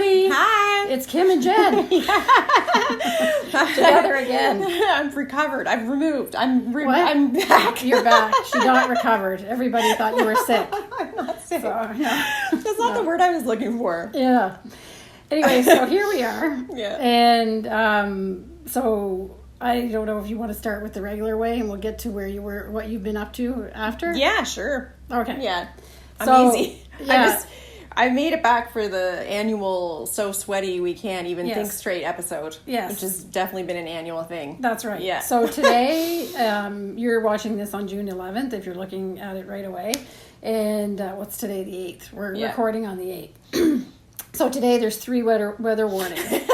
everybody. Hi. It's Kim and Jen. Together again. I'm recovered. I'm removed. I'm What? I'm back. You're back. She got recovered. Everybody thought you were sick. I'm not sick. So, yeah. That's not the word I was looking for. Yeah. Anyway, so here we are. Yeah. And so I don't know if you want to start with the regular way and we'll get to where you were, what you've been up to after. Yeah, sure. Okay. Yeah. I'm So, easy. yeah. I made it back for the annual So Sweaty We Can't Even Yes. Think Straight episode. Yes. Which has definitely been an annual thing. That's right. Yeah. So today, you're watching this on June 11th if you're looking at it right away. And what's today, the 8th? We're recording on the 8th. So today there's 3 weather warnings.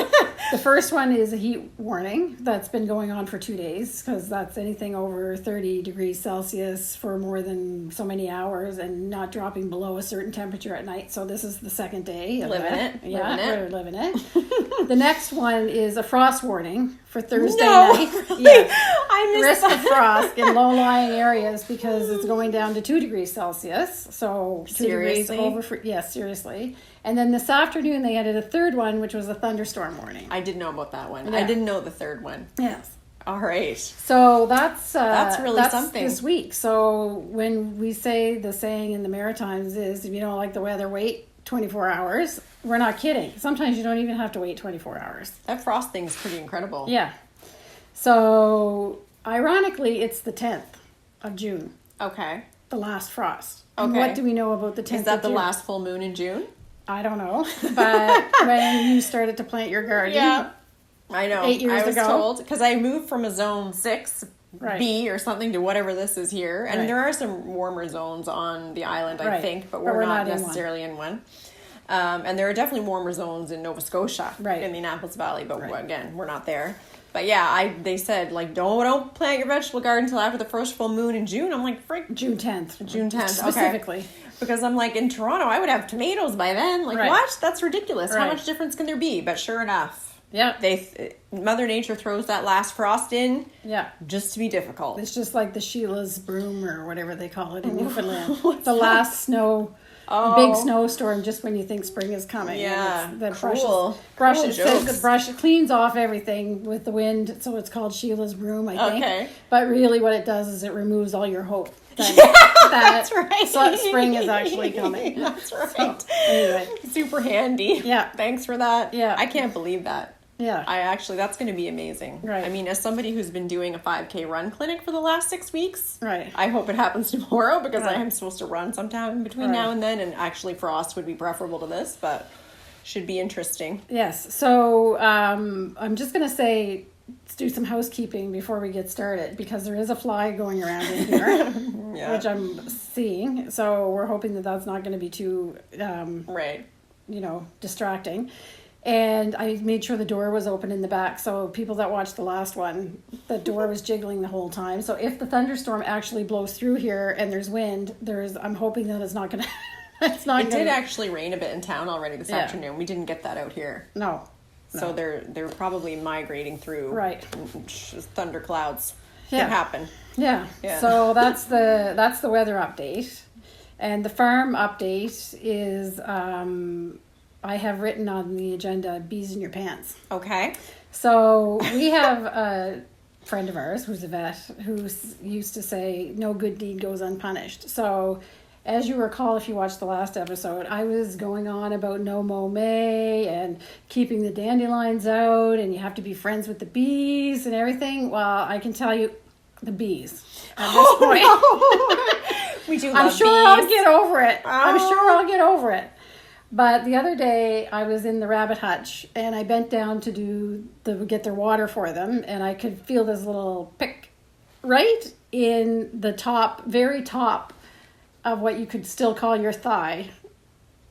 The first one is a heat warning that's been going on for 2 days because that's anything over 30 degrees Celsius for more than so many hours and not dropping below a certain temperature at night. So this is the second day. Of Living that. it. Yeah, Living it. we're living it. The next one is a frost warning for Thursday No, night. really? Yeah. I missed Risk of that. frost in low-lying areas because it's going down to 2 degrees Celsius. So 2 Seriously? degrees over. Yes, seriously. And then this afternoon they added a third one, which was a thunderstorm warning. I didn't know about that one. Yeah. I didn't know the third one. Yes. All right. So that's really something. this week. So when we say the saying in the Maritimes is, if you don't like the weather, wait 24 hours. We're not kidding. Sometimes you don't even have to wait 24 hours. That frost thing's pretty incredible. Yeah. So ironically, it's the 10th of June, Okay. the last frost. And Okay. what do we know about the 10th Is that of the June? last full moon in June? I don't know. But when you started to plant your garden, I know. 8 years I was ago. told because I moved from a zone 6 Right. B or something to whatever this is here, and Right. there are some warmer zones on the island, I Right. think, but But we're we're not not in one. necessarily in one. And there are definitely warmer zones in Nova Scotia, Right. in the Annapolis Valley, but Right. again, we're not there. But yeah, they said like don't plant your vegetable garden until after the first full moon in June. I'm like freak. June 10th. June 10th, Specifically. okay. Because I'm like, in Toronto, I would have tomatoes by then. Like, Right. what? That's ridiculous. How Right. much difference can there be? But sure enough, Yeah. Mother Nature throws that last frost in Yeah. just to be difficult. It's just like the Sheila's broom or whatever they call it in Newfoundland. What's The that? last snow, Oh. big snowstorm just when you think spring is coming. Yeah. And it's, the Cool. brush, Cool it says jokes. the brush it cleans off everything with the wind, so it's called Sheila's broom, I think. Okay. But really what it does is it removes all your hope that, That's right. so spring is actually coming. That's right. So, anyway. Super handy. Yeah. Thanks for that. Yeah. I can't believe that. Yeah. That's going to be amazing. Right. I mean, as somebody who's been doing a 5K run clinic for the last 6 weeks, Right. I hope it happens tomorrow because Right. I am supposed to run sometime in between Right. now and then, and actually frost would be preferable to this, but should be interesting. Yes. So I'm just going to say, let's do some housekeeping before we get started because there is a fly going around in here, Yeah. which I'm seeing. So we're hoping that that's not going to be too, Right. distracting. And I made sure the door was open in the back. So people that watched the last one, the door was jiggling the whole time. So if the thunderstorm actually blows through here and there's wind, I'm hoping that it's not going to. It's not. It did actually rain a bit in town already this Yeah. afternoon. We didn't get that out here. No. So they're probably migrating through Right. thunder clouds. Yeah. Can happen. Yeah. Yeah. So that's the weather update, and the farm update is I have written on the agenda bees in your pants. Okay. So we have a friend of ours who's a vet who used to say no good deed goes unpunished. So as you recall, if you watched the last episode, I was going on about no mow May and keeping the dandelions out and you have to be friends with the bees and everything. Well, I can tell you the bees at this point. No. We do love I'm sure bees. I'll get over it. I'm Oh. sure I'll get over it. But the other day I was in the rabbit hutch and I bent down to get their water for them and I could feel this little pick right in the top, very top of what you could still call your thigh.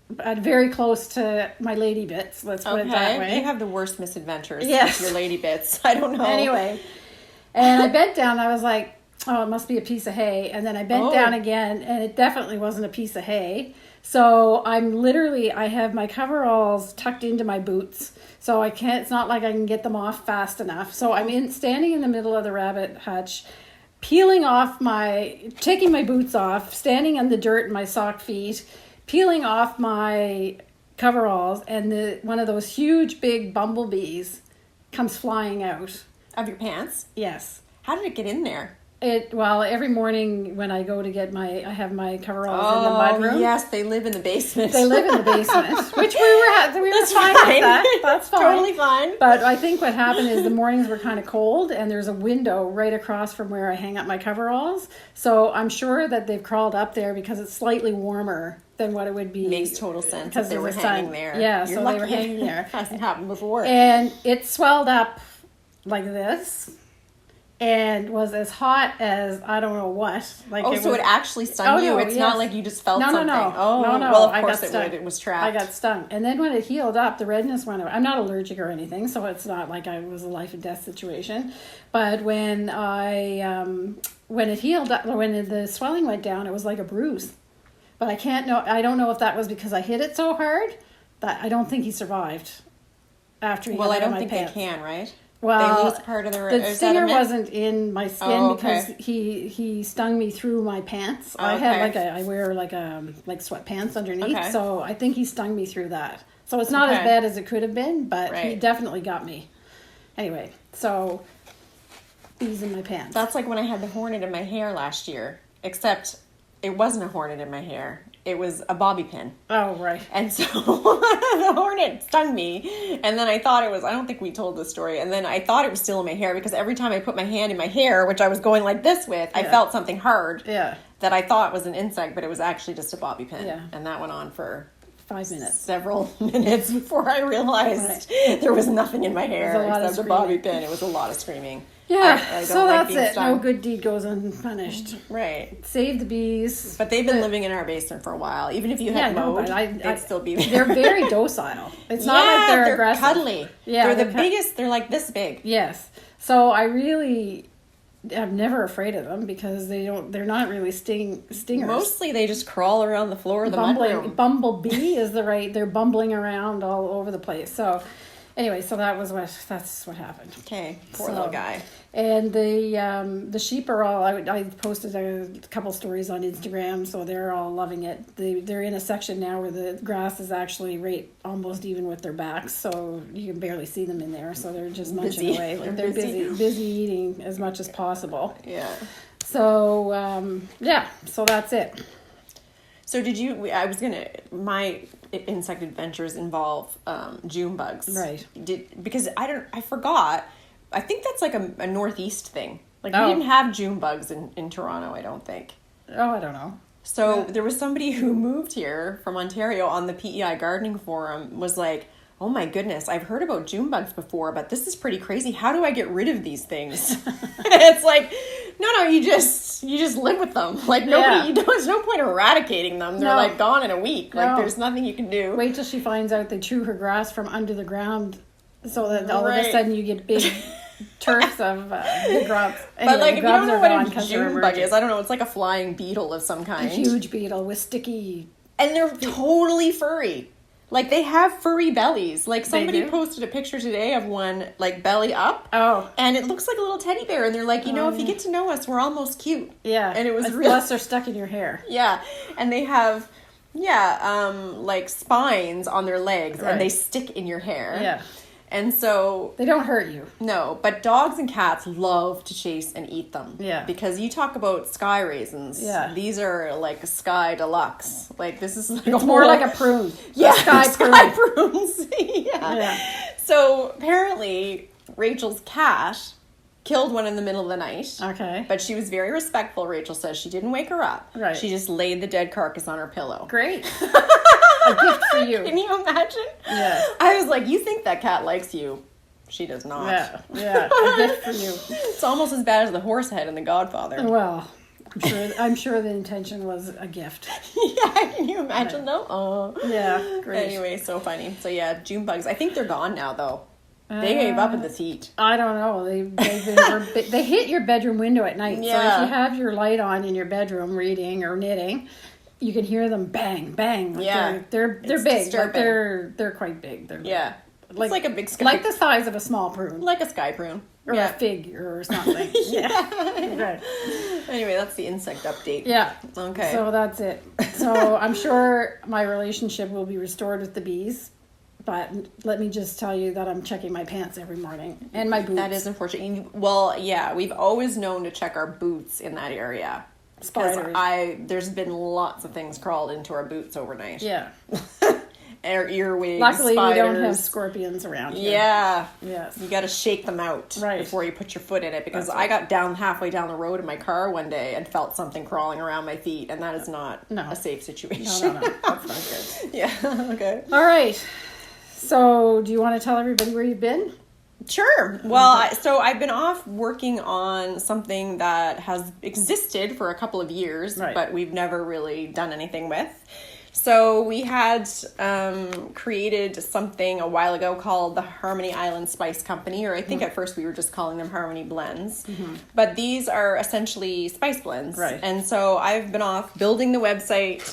Very close to my lady bits, let's put it that way. You have the worst misadventures. Yes. With your lady bits. I don't know. Anyway, and I bent down. I was like, oh, it must be a piece of hay. And then I bent down again, and it definitely wasn't a piece of hay. So I have my coveralls tucked into my boots. So it's not like I can get them off fast enough. So I'm standing in the middle of the rabbit hutch, taking my boots off, standing on the dirt in my sock feet, peeling off my coveralls, and one of those huge big bumblebees comes flying out. Of your pants? Yes. How did it get in there? Every morning when I go to get I have my coveralls in the mudroom. Yes, they live in the basement. They live in the basement, which we were fine with that. That's fine. Totally fine. But I think what happened is the mornings were kind of cold, and there's a window right across from where I hang up my coveralls. So I'm sure that they've crawled up there because it's slightly warmer than what it would be. Makes total sense because they were hanging there. Yeah, so they were hanging there. Hasn't happened before. And it swelled up like this. And was as hot as I don't know what. So it actually stung you? It's not like you just felt something. No. Oh, no. Well, of course it would. It was trapped. I got stung. And then when it healed up, the redness went away. I'm not allergic or anything, so it's not like I was a life and death situation. But when when it healed up, when the swelling went down, it was like a bruise. But I don't know if that was because I hit it so hard that I don't think he survived after he got out of my pants. They can, right? Well, they lose part of the stinger wasn't in my skin because he stung me through my pants. I had I wear like sweatpants underneath, so I think he stung me through that. So it's not as bad as it could have been, but he definitely got me. Anyway, so bees in my pants. That's like when I had the hornet in my hair last year, except it wasn't a hornet in my hair. It was a bobby pin. Oh, right. And so the hornet stung me. And then I thought I don't think we told this story. And then I thought it was still in my hair because every time I put my hand in my hair, which I was going like this with, I felt something hard that I thought was an insect, but it was actually just a bobby pin. Yeah. And that went on for 5 minutes. Several minutes before I realized there was nothing in my hair except a bobby pin. It was a lot of screaming. Yeah, I so like that's it. Stung. No good deed goes unpunished. Right. Save the bees. But they've been living in our basement for a while. Even if you had mowed, they'd still be there. They're very docile. It's not like they're aggressive. Cuddly. Yeah, they're the biggest. They're like this big. Yes. So I'm never afraid of them because they're not really stingers. Mostly they just crawl around the floor of the mudroom. Bumblebee is they're bumbling around all over the place. So anyway, so that's what happened. Okay, poor little guy. And the sheep are all. I posted a couple stories on Instagram, so they're all loving it. They're in a section now where the grass is actually right almost even with their backs, so you can barely see them in there. So they're just munching away. Like they're busy eating as much as possible. Yeah. So so that's it. So did you? My insect adventures involve June bugs, right? Because I forgot. I think that's like a Northeast thing. Like we didn't have June bugs in Toronto. I don't think. Oh, I don't know. So there was somebody who moved here from Ontario on the PEI gardening forum was like, oh my goodness, I've heard about June bugs before, but this is pretty crazy. How do I get rid of these things? It's like, no, you just live with them. Like there's no point eradicating them. They're like gone in a week. Like there's nothing you can do. Wait till she finds out they chew her grass from under the ground so that all of a sudden you get big turfs of big grubs. Anyway, but like if you don't know what a June bug is, I don't know, it's like a flying beetle of some kind. A huge beetle with sticky... And they're totally furry. Like, they have furry bellies. Like, somebody posted a picture today of one, like, belly up. Oh. And it looks like a little teddy bear. And they're like, if you get to know us, we're almost cute. Yeah. And it was real. Unless they're stuck in your hair. Yeah. And they have, like, spines on their legs. Right. And they stick in your hair. Yeah. And so... They don't hurt you. No, but dogs and cats love to chase and eat them. Yeah. Because you talk about sky raisins. Yeah. These are like sky deluxe. Like this is like it's more like a prune. Yeah, sky prunes. Yeah. So apparently Rachel's cat killed one in the middle of the night. Okay. But she was very respectful, Rachel says. She didn't wake her up. Right. She just laid the dead carcass on her pillow. Great. A gift for you. Can you imagine? Yeah. I was like, you think that cat likes you. She does not. Yeah. A gift for you. It's almost as bad as the horse head in The Godfather. Well, I'm sure the intention was a gift. Yeah, can you imagine though? Oh. Yeah, great. Anyway, so funny. So yeah, June bugs. I think they're gone now though. They gave up in this heat. I don't know. They hit your bedroom window at night. Yeah. So if you have your light on in your bedroom reading or knitting, you can hear them bang, bang. Like yeah. They're big. Like they're quite big. Yeah. It's like a big sky. Like the size of a small prune. Like a sky prune. Or a fig or something. Okay. Anyway, that's the insect update. Yeah. Okay. So that's it. So I'm sure my relationship will be restored with the bees. But let me just tell you that I'm checking my pants every morning and my boots. That is unfortunate. Well, yeah, we've always known to check our boots in that area. Spiders. There's been lots of things crawled into our boots overnight. Yeah. Our earwigs, Luckily, spiders. we don't have scorpions around here. Yeah. Yes. You got to shake them out before you put your foot in it, because I got halfway down the road in my car one day and felt something crawling around my feet, and that is not a safe situation. No. That's not good. Yeah. Okay. All right. So, do you want to tell everybody where you've been? Sure. Well, so I've been off working on something that has existed for a couple of years, but we've never really done anything with. So we had created something a while ago called the Harmony Island Spice Company, or I think at first we were just calling them Harmony Blends. But these are essentially spice blends. Right. And so I've been off building the website.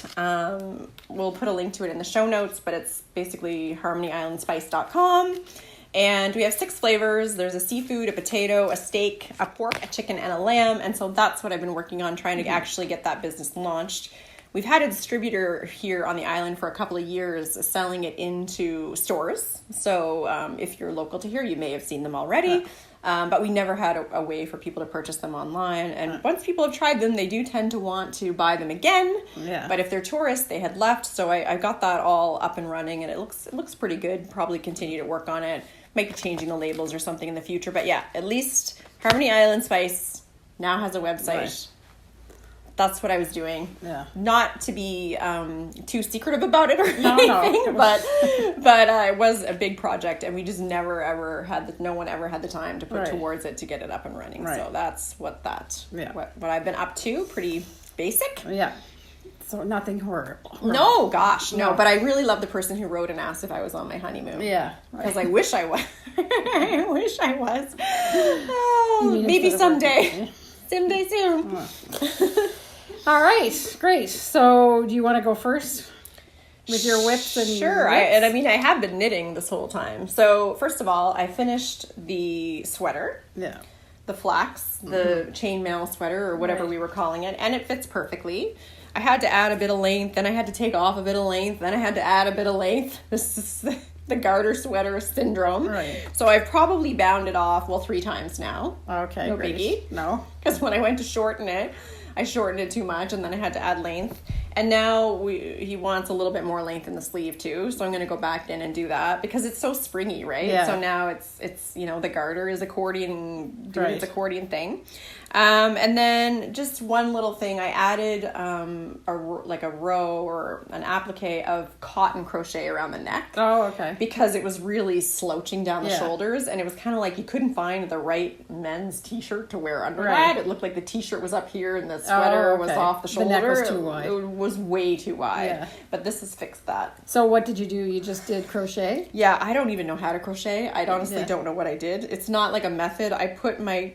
We'll put a link to it in the show notes, but it's basically harmonyislandspice.com. And we have 6 flavors. There's a seafood, a potato, a steak, a pork, a chicken, and a lamb. And so that's what I've been working on, trying to actually get that business launched. We've had a distributor here on the island for a couple of years selling it into stores. So if you're local to here, you may have seen them already. But we never had a way for people to purchase them online. And once people have tried them, they do tend to want to buy them again. Yeah. But if they're tourists, they had left. So I got that all up and running, and it looks pretty good. Probably continue to work on it. Might be changing the labels or something in the future. But yeah, at least Harmony Island Spice now has a website. Right. That's what I was doing. Yeah. Not to be too secretive about it or anything, No. but it was a big project, and we just never ever had no one ever had the time to put towards it to get it up and running. Right. So that's what I've been up to. Pretty basic. Yeah. So nothing horrible. No, gosh, no. But I really love the person who wrote and asked if I was on my honeymoon. Yeah. Because I wish I was. I wish I was. Oh, maybe someday. Someday soon. All right, great. So, do you want to go first with your whips and sure? I have been knitting this whole time. So, first of all, I finished the sweater. Yeah. The flax, the chainmail sweater, or whatever we were calling it, and it fits perfectly. I had to add a bit of length, then I had to take off a bit of length, then I had to add a bit of length. This is the garter sweater syndrome. Right. So I've probably bound it off, 3 times now. Okay, no great. biggie. No. Because when I went to shorten it, I shortened it too much, and then I had to add length. And now he wants a little bit more length in the sleeve too, so I'm going to go back in and do that because it's so springy, right? Yeah. So now it's the garter is accordion, doing its accordion thing. And then just one little thing, I added a row or an applique of cotton crochet around the neck. Oh, okay. Because it was really slouching down the shoulders, and it was kind of like you couldn't find the right men's t-shirt to wear under that. It looked like the t-shirt was up here and the sweater was off the shoulder. The neck was too wide. It was way too wide. Yeah. But this has fixed that. So what did you do? You just did crochet? Yeah, I don't even know how to crochet. I honestly don't know what I did. It's not like a method. I put my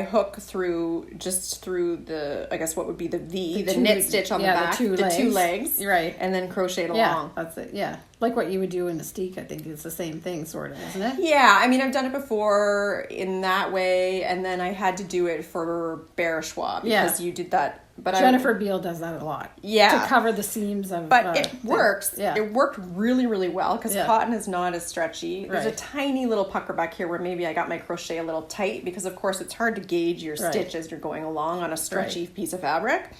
hook through the, I guess what would be the knit stitch on the back, the two legs, right, and then crocheted along. along. That's it. Yeah, like what you would do in a steek. I think it's the same thing, sort of, isn't it? Yeah, I mean, I've done it before in that way, and then I had to do it for bear schwa because you did that. But Jennifer Beal does that a lot. Yeah. To cover the seams of... But it works. Yeah. It worked really, really well because cotton is not as stretchy. There's a tiny little pucker back here where maybe I got my crochet a little tight because, of course, it's hard to gauge your stitch as you're going along on a stretchy piece of fabric.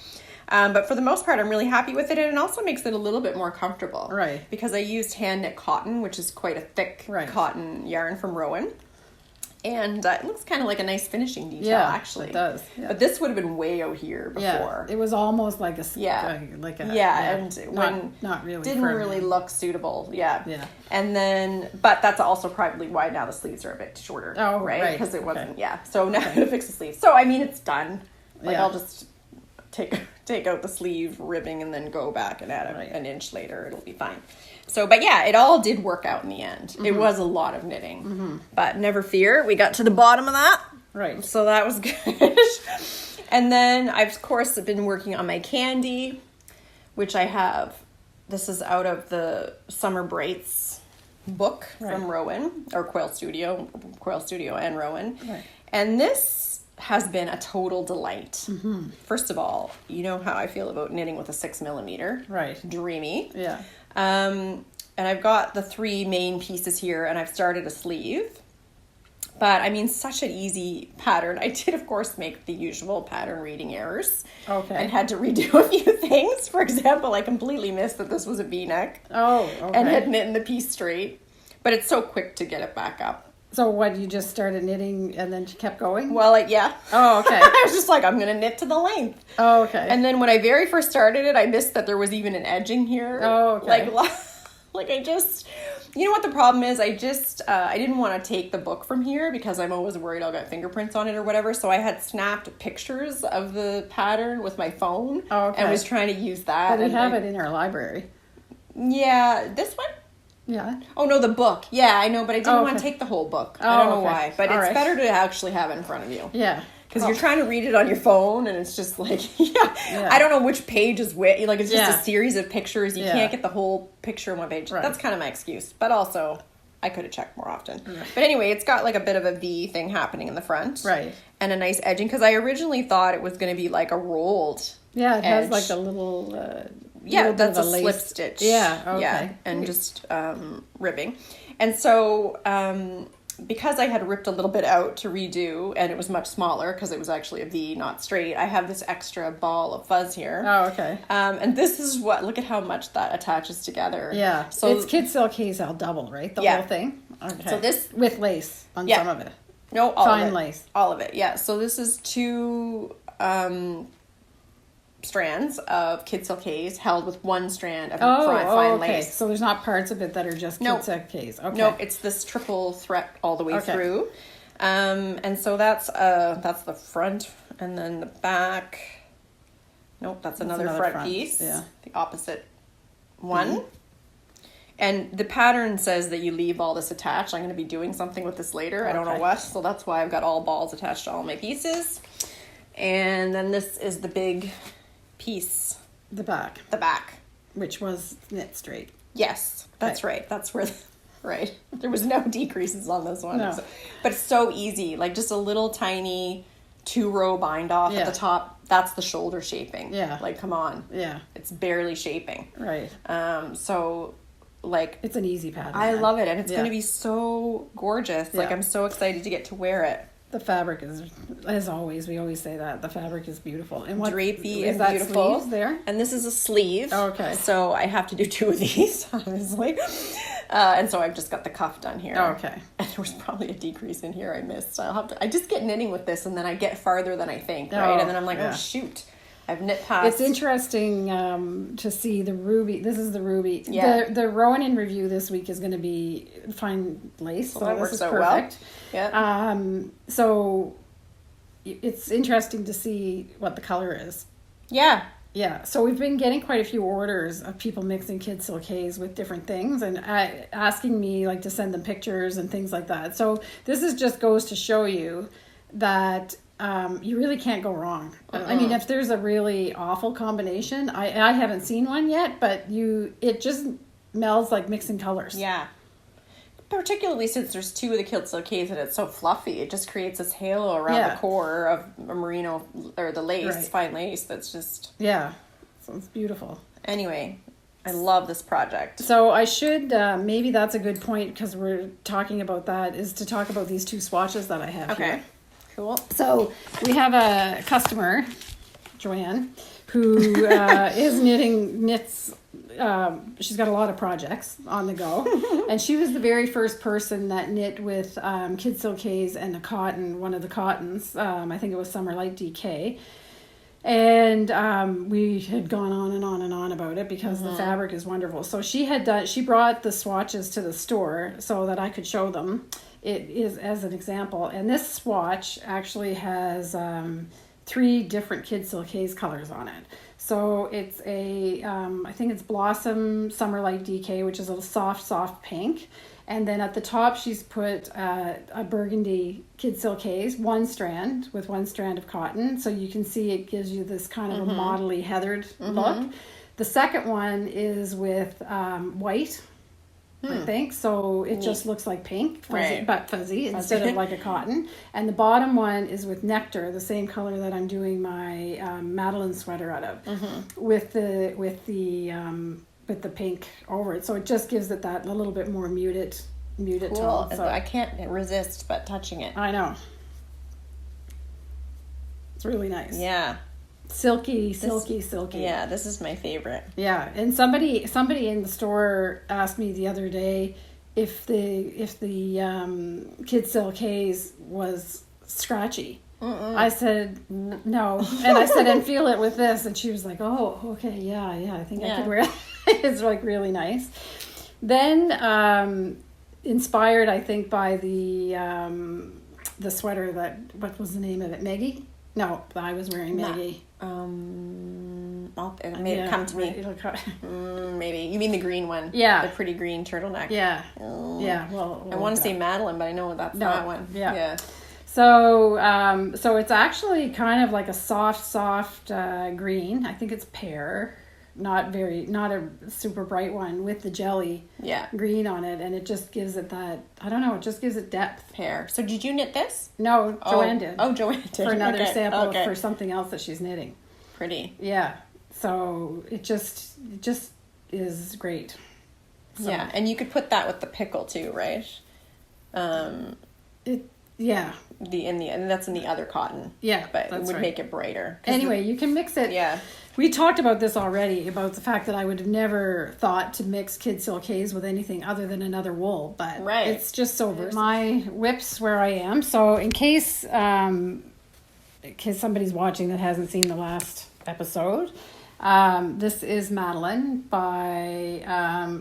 But for the most part, I'm really happy with it, and it also makes it a little bit more comfortable. Right. Because I used hand knit cotton, which is quite a thick cotton yarn from Rowan. And it looks kind of like a nice finishing detail, actually. It does. Yeah. But this would have been way out here before. Yeah, it was almost like a... and not really didn't really look suitable. Yeah. Yeah. And then, but that's also probably why now the sleeves are a bit shorter. Oh, right. Because it wasn't, So now I'm going to fix the sleeves. So, I mean, it's done. I'll just take out the sleeve ribbing and then go back and add an inch later. It'll be fine. So, but yeah, it all did work out in the end. Mm-hmm. It was a lot of knitting. Mm-hmm. But never fear, we got to the bottom of that. Right. So that was good. And then I've, of course, been working on my candy, which I have. This is out of the Summer Brights book Right. from Rowan, or Quill Studio and Rowan. Right. And this has been a total delight. Mm-hmm. First of all, you know how I feel about knitting with a 6mm. Right. Dreamy. Yeah. And I've got the 3 main pieces here, and I've started a sleeve. But, I mean, such an easy pattern. I did, of course, make the usual pattern reading errors. Okay. And had to redo a few things. For example, I completely missed that this was a V-neck. Oh, okay. And had knit the piece straight. But it's so quick to get it back up. So what, you just started knitting and then you kept going? Well, yeah. Oh, okay. I was just like, I'm going to knit to the length. Oh, okay. And then when I very first started it, I missed that there was even an edging here. Oh, okay. Like I just, you know what the problem is? I didn't want to take the book from here because I'm always worried I'll get fingerprints on it or whatever. So I had snapped pictures of the pattern with my phone. Oh, okay. And was trying to use that. But we have it in our library. Yeah, this one? Yeah. Oh, no, the book. Yeah, I know, but I didn't want okay. to take the whole book. Oh, I don't know okay. why. But All it's right. better to actually have it in front of you. Yeah. Because you're trying to read it on your phone, and it's just like, I don't know which page is which. Like, it's just a series of pictures. You can't get the whole picture on one page. Right. That's kind of my excuse. But also, I could have checked more often. Right. But anyway, it's got like a bit of a V thing happening in the front. Right. And a nice edging. Because I originally thought it was going to be like a rolled Yeah, it edge. has like a little... that's a lace. slip stitch. Yeah, okay. Yeah, and just ribbing. And so... because I had ripped a little bit out to redo, and it was much smaller because it was actually a V, not straight, I have this extra ball of fuzz here. Oh, okay. And this is look at how much that attaches together. Yeah. So it's Kid Silk Hazel double, right? The Yeah. whole thing? Okay. So this... With lace on some of it. No, all Fine of it. lace. All of it, yeah. So this is 2... strands of Kid Silk Haze held with 1 strand of fine okay. lace. So there's not parts of it that are just Kid Silk Haze. Okay. No, it's this triple thread all the way through. And so that's the front, and then the back. Nope, that's another front piece. Yeah. The opposite one. And the pattern says that you leave all this attached. I'm going to be doing something with this later. I don't know what. So that's why I've got all balls attached to all my pieces. And then this is the big piece. The back. The back. Which was knit straight. Yes, that's right. That's where... Right. There was no decreases on this one. No. So, but it's so easy. Like just a little tiny 2-row bind off at the top. That's the shoulder shaping. Yeah. Like, come on. Yeah. It's barely shaping. Right. So, like... It's an easy pattern. I love it. And it's going to be so gorgeous. Like, I'm so excited to get to wear it. The fabric is, as always, we always say that. The fabric is beautiful. And what drapey is and that beautiful. Sleeves there? And this is a sleeve. Oh, okay. So I have to do 2 of these, obviously. And so I've just got the cuff done here. Oh, okay. And there was probably a decrease in here I missed. I just get knitting with this, and then I get farther than I think, right? And then I'm like, oh shoot, I've knit past. It's interesting to see the ruby. This is the ruby. Yeah. The Rowan in review this week is going to be fine lace. Well, that this works is out perfect. well. Yeah. So it's interesting to see what the color is. Yeah. Yeah, so we've been getting quite a few orders of people mixing Kid Silk Haze with different things and asking me like to send them pictures and things like that. So this is just goes to show you that you really can't go wrong. I mean, if there's a really awful combination, I haven't seen one yet, but it just melds like mixing colors. Yeah. Particularly since there's 2 of the Kid Silk Haze and it's so fluffy, it just creates this halo around the core of a merino or the lace, fine lace. That's just so it's beautiful. Anyway, I love this project. So I should maybe that's a good point because we're talking about that is to talk about these 2 swatches that I have here. Cool. So we have a customer, Joanne, who is knits. She's got a lot of projects on the go, and she was the very first person that knit with Kid Silk Haze and a cotton, one of the cottons. I think it was Summer Light DK, and we had gone on and on and on about it because the fabric is wonderful. So she brought the swatches to the store so that I could show them. It is as an example, and this swatch actually has 3 different Kid Silk Haze colors on it. So it's I think it's Blossom Summer Light DK, which is a soft pink. And then at the top, she's put a burgundy Kid Silk Haze, 1 strand with 1 strand of cotton. So you can see it gives you this kind of a modelly heathered look. The second one is with white I think. So it just looks like pink, fuzzy, Right. but fuzzy instead of like a cotton. And the bottom one is with nectar, the same color that I'm doing my Madeleine sweater out of, with the pink over it. So it just gives it that a little bit more muted Cool. tone. So I can't resist but touching it. I know. It's really nice. Yeah. Silky. Yeah, this is my favorite. Yeah, and somebody in the store asked me the other day if the Sidsel case was scratchy. I said no, and I said and feel it with this, and she was like, oh, okay, yeah, I think I could wear it. It's like really nice. Then inspired, I think, by the sweater that, what was the name of it, Maggie? No, I was wearing Maggie. It made it come to me. Maybe. You mean the green one? Yeah. The pretty green turtleneck. Yeah. Yeah. Well, I want to say Madeleine, but I know that's that one. Yeah. So it's actually kind of like a soft green. I think it's pear, not a super bright one with the jelly green on it, and it just gives it that, I don't know, it just gives it depth. Pear. So did you knit this? No, Joanne did. Oh, Joanne did. For another sample for something else that she's knitting. Pretty. Yeah. So it just is great. So. Yeah, and you could put that with the pickle too, right? And that's in the other cotton. Yeah, but it would make it brighter. Anyway, you can mix it. Yeah. We talked about this already, about the fact that I would have never thought to mix Sidsel K's with anything other than another wool, but it's just so versatile. My whips where I am. So in case somebody's watching that hasn't seen the last episode, this is Madeleine by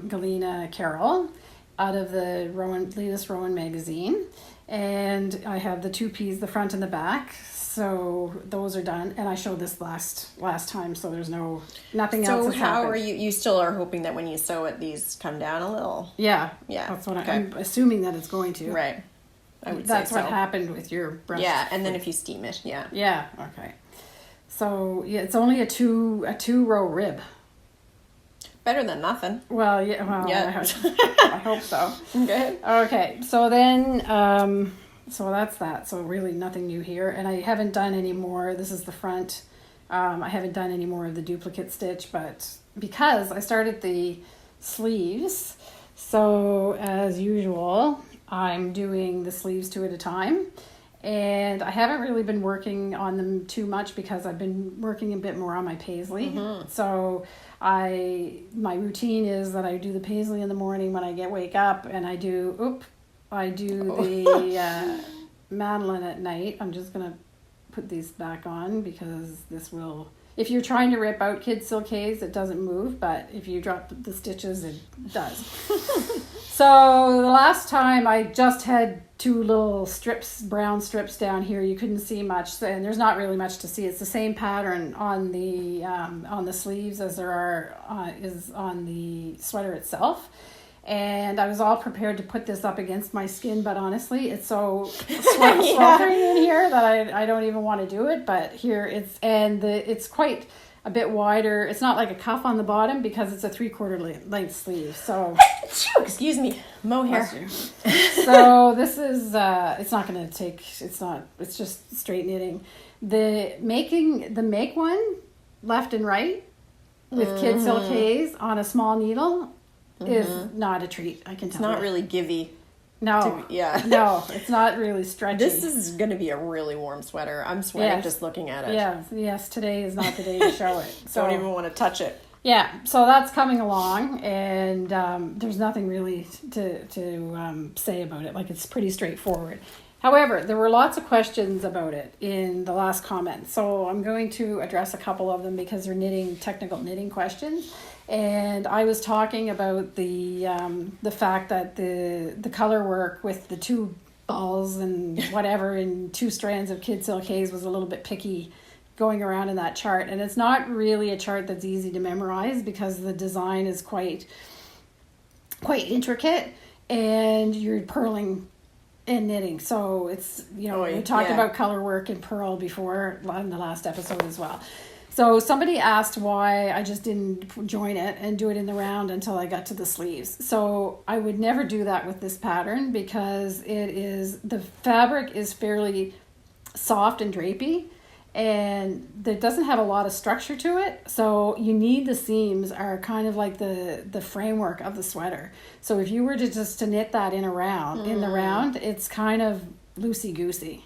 Galina Carroll out of the latest Rowan magazine. And I have the 2 P's, the front and the back. So those are done, and I showed this last time, so there's nothing else. So how are you still are hoping that when you sew it, these come down a little? Yeah. That's what I'm assuming that it's going to. Right. That's what happened with your brush. Yeah, and then if you steam it, yeah. Yeah. Okay. So it's only a two row rib. Better than nothing. Well, yeah. Well, yeah. I hope so. Okay. So then. So that's that. So really nothing new here. And I haven't done any more. This is the front. I haven't done any more of the duplicate stitch, but because I started the sleeves, so as usual, I'm doing the sleeves 2 at a time. And I haven't really been working on them too much because I've been working a bit more on my Paisley. So my routine is that I do the Paisley in the morning when I wake up, and I do the Madeleine at night. I'm just going to put these back on because this will, if you're trying to rip out Sidsel K's, it doesn't move, but if you drop the stitches, it does. So the last time I just had 2 little brown strips down here. You couldn't see much, and there's not really much to see. It's the same pattern on the sleeves as there is on the sweater itself. And I was all prepared to put this up against my skin, but honestly, it's so sweltering in here that I don't even want to do it. But here it's quite a bit wider. It's not like a cuff on the bottom because it's a 3/4 length sleeve. So excuse me, mohair. So this is it's not going to take. It's just straight knitting. The make one left and right with Sidsel K's on a small needle. Is not a treat. I can tell. It's not really givey. No. No, it's not really stretchy. This is going to be a really warm sweater. I'm sweating just looking at it. Yeah. Yes. Today is not the day to show it. So, don't even want to touch it. Yeah. So that's coming along, and there's nothing really to say about it. Like, it's pretty straightforward. However, there were lots of questions about it in the last comment, so I'm going to address a couple of them because they're technical knitting questions. And I was talking about the fact that the color work with the 2 balls and whatever in 2 strands of Sidsel K's was a little bit picky going around in that chart. And it's not really a chart that's easy to memorize because the design is quite intricate, and you're purling and knitting. So it's, we talked about color work and purl before in the last episode as well. So somebody asked why I just didn't join it and do it in the round until I got to the sleeves. So I would never do that with this pattern because the fabric is fairly soft and drapey, and it doesn't have a lot of structure to it. So you need the seams are kind of like the framework of the sweater. So if you were to knit that in the round, it's kind of loosey-goosey.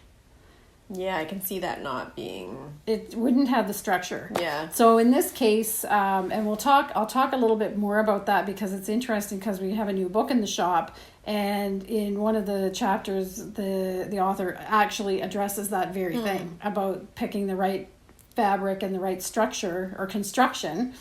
Yeah, I can see that not being... It wouldn't have the structure. Yeah. So in this case, and I'll talk a little bit more about that because it's interesting because we have a new book in the shop, and in one of the chapters, the author actually addresses that very thing about picking the right fabric and the right structure or construction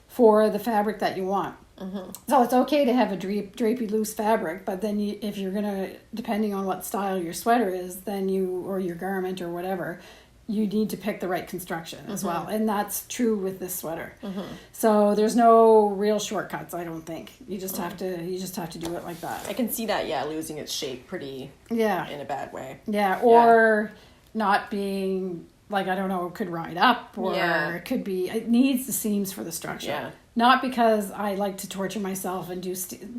for the fabric that you want. Mm-hmm. So it's okay to have a drapey loose fabric, but then if you're gonna, depending on what style your sweater is, then or your garment or whatever, you need to pick the right construction as well, and that's true with this sweater. Mm-hmm. So there's no real shortcuts. I don't think you just have to do it like that. I can see that. Yeah, losing its shape pretty. Yeah. In a bad way. Yeah, or not being like, I don't know, it could ride up, or it could be. It needs the seams for the structure. Yeah. Not because I like to torture myself and do...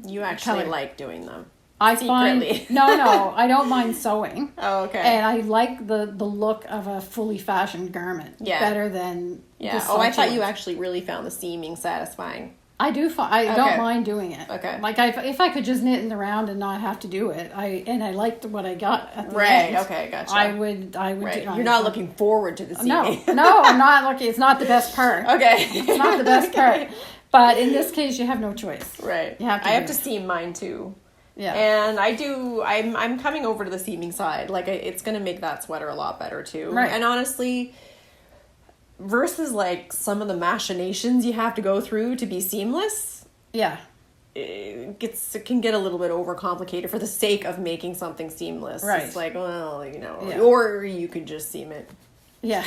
You actually like doing them. I secretly. No, I don't mind sewing. Oh, okay. And I like the look of a fully fashioned garment better than... Yeah. Oh, I thought you actually really found the seaming satisfying. I do. I don't mind doing it. Okay. Like if I could just knit in the round and not have to do it, I liked what I got at the end. Right. Okay. Gotcha. I would. Right. You're not looking forward to the seaming. No, I'm not looking. It's not the best part. Okay. It's not the best part. But in this case, you have no choice. Right. I have to seam mine too. Yeah. And I do. I'm coming over to the seaming side. Like it's going to make that sweater a lot better too. Right. And honestly, versus like some of the machinations you have to go through to be seamless. Yeah. It can get a little bit overcomplicated for the sake of making something seamless. Right. It's like, well, or you could just seam it. Yeah.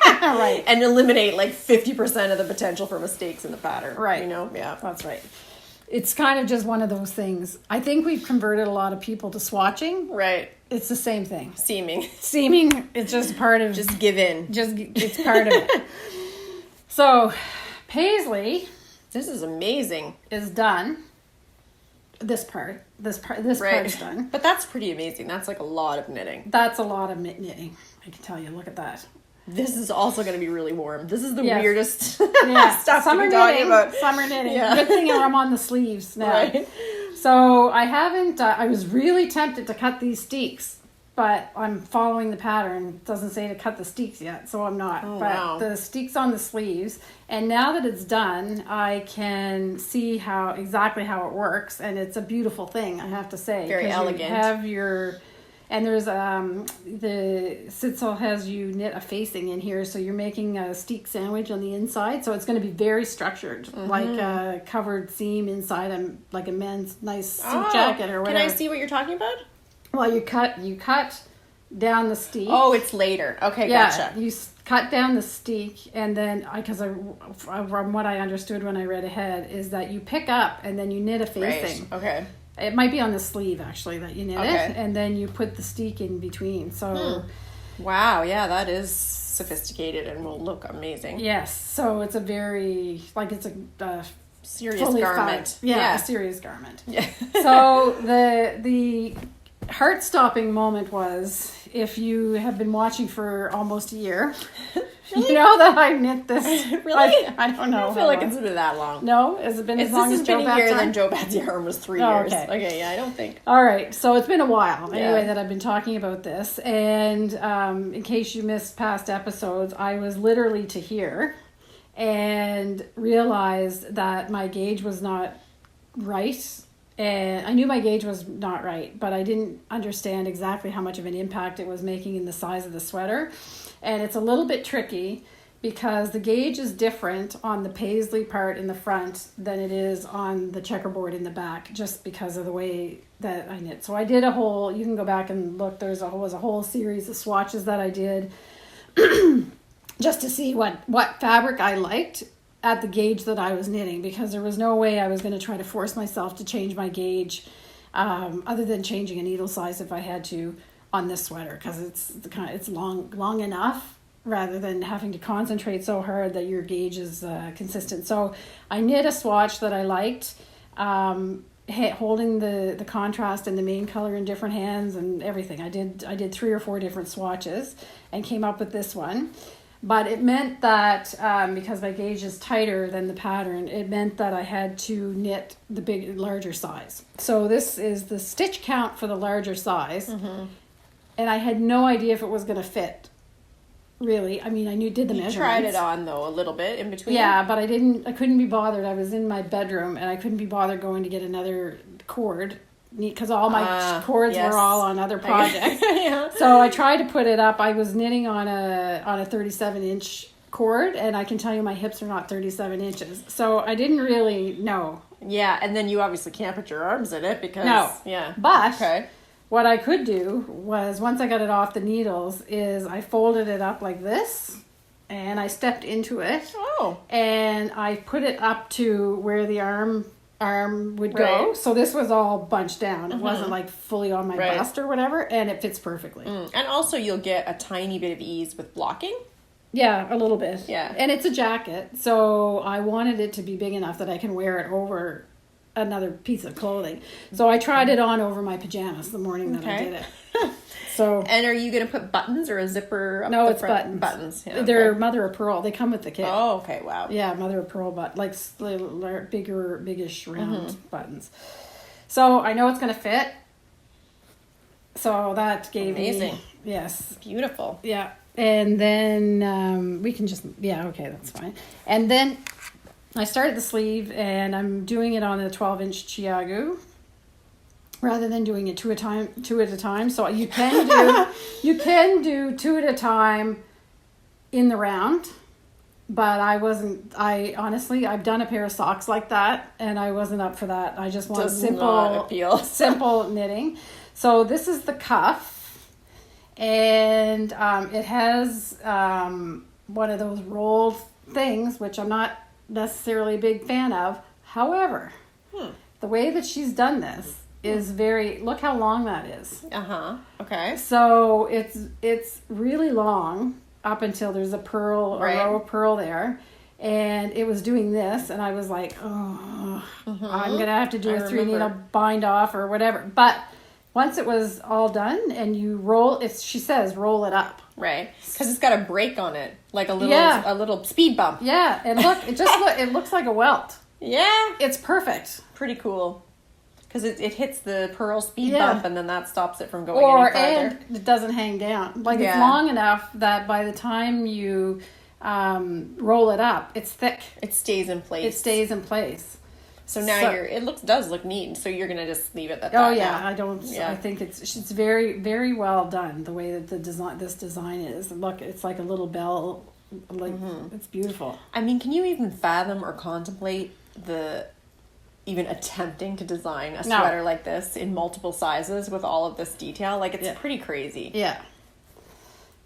Right. And eliminate like 50% of the potential for mistakes in the pattern. Right. Yeah. That's right. It's kind of just one of those things. I think we've converted a lot of people to swatching. Right. It's the same thing. Seaming. It's just part of... Just give in. It's part of it. So, Paisley... This is amazing. Is done. This part's done. But that's pretty amazing. That's like a lot of knitting. That's a lot of knitting. I can tell you. Look at that. This is also going to be really warm. This is the weirdest stuff to be talking about. Summer knitting. Yeah. Good thing I'm on the sleeves now. Right. So I haven't, I was really tempted to cut these steeks, but I'm following the pattern. It doesn't say to cut the steeks yet, so I'm not. Oh, but wow. The steeks on the sleeves, and now that it's done, I can see exactly how it works, and it's a beautiful thing, I have to say. Very elegant. You have your... And there's the Sidsel has you knit a facing in here, so you're making a steak sandwich on the inside. So it's going to be very structured, like a covered seam inside, like a men's nice suit jacket or whatever. Can I see what you're talking about? Well, you cut down the steak. Oh, it's later. Okay, gotcha. You cut down the steak, and then from what I understood when I read ahead is that you pick up and then you knit a facing. Right. Okay. It might be on the sleeve, actually, that you knit it, and then you put the steek in between. So, wow, yeah, that is sophisticated and will look amazing. Yes, so it's a very, it's a serious garment. A serious garment. Yeah. So the heart-stopping moment was, if you have been watching for almost a year, really? You know that I knit this. Really? I don't know. I don't feel like it's been that long. No? Has it been as long as Joe Bat's This has been a year, then Joe Bat's yarn was 3 years. Okay, yeah, I don't think. All right, so it's been a while, anyway, that I've been talking about this. And in case you missed past episodes, I was literally to here and realized that my gauge was not right. And I knew my gauge was not right, but I didn't understand exactly how much of an impact it was making in the size of the sweater. And it's a little bit tricky because the gauge is different on the Paisley part in the front than it is on the checkerboard in the back, just because of the way that I knit. So I did you can go back and look, was a whole series of swatches that I did just to see what fabric I liked at the gauge that I was knitting, because there was no way I was going to try to force myself to change my gauge other than changing a needle size if I had to on this sweater, because it's long enough rather than having to concentrate so hard that your gauge is consistent. So I knit a swatch that I liked, holding the contrast and the main color in different hands and everything. I did 3 or 4 different swatches and came up with this one. But it meant that because my gauge is tighter than the pattern, it meant that I had to knit the larger size. So this is the stitch count for the larger size. And I had no idea if it was going to fit. Really, I mean, did the measurements. You tried it on though a little bit in between. Yeah, but I couldn't be bothered. I was in my bedroom and I couldn't be bothered going to get another cord because all my cords were all on other projects. Yeah. So I tried to put it up. I was knitting on a 37-inch cord, and I can tell you my hips are not 37 inches. So I didn't really know. Yeah, and then you obviously can't put your arms in it because But what I could do was, once I got it off the needles, is I folded it up like this, and I stepped into it. Oh. And I put it up to where the arm would go. So this was all bunched down. It wasn't like fully on my bust or whatever, and it fits perfectly. And also you'll get a tiny bit of ease with blocking. Yeah, a little bit. Yeah. And it's a jacket, so I wanted it to be big enough that I can wear it over another piece of clothing. So I tried it on over my pajamas the morning that I did it. So. And are you going to put buttons or a zipper up No, the it's front? buttons. Buttons. Yeah, They're mother of pearl. They come with the kit. Oh, okay. Wow. Yeah, mother of pearl, but like biggish round buttons. So I know it's going to fit. So that gave Amazing. me... Yes. Beautiful. Yeah. And then we can just... Yeah, okay, that's fine. And then I started the sleeve, and I'm doing it on a 12-inch Chiagu rather than doing it two at a time. So you can do 2 at a time in the round, but honestly, I've done a pair of socks like that, and I wasn't up for that. I just want simple knitting. So this is the cuff, and it has one of those rolled things, which I'm not necessarily a big fan of. However, the way that she's done this is look how long that is. Okay. So it's really long up until there's a row of pearl there. And it was doing this, and I was like, I'm going to have to do a 3-needle bind off or whatever. But once it was all done, and you she says roll it up. Right. Because it's got a break on it, like a little speed bump. Yeah, and look, it looks like a welt. Yeah. It's perfect. Pretty cool. Because it hits the pearl speed bump, and then that stops it from going any farther. And it doesn't hang down. Like, it's long enough that by the time you roll it up, it's thick. It stays in place. So now it does look neat. So you're gonna just leave it at that. Oh yeah, I think it's very, very well done the way that this design is. Look, it's like a little bell. Like it's beautiful. I mean, can you even fathom or contemplate even attempting to design a sweater like this in multiple sizes with all of this detail? Like, it's pretty crazy. Yeah.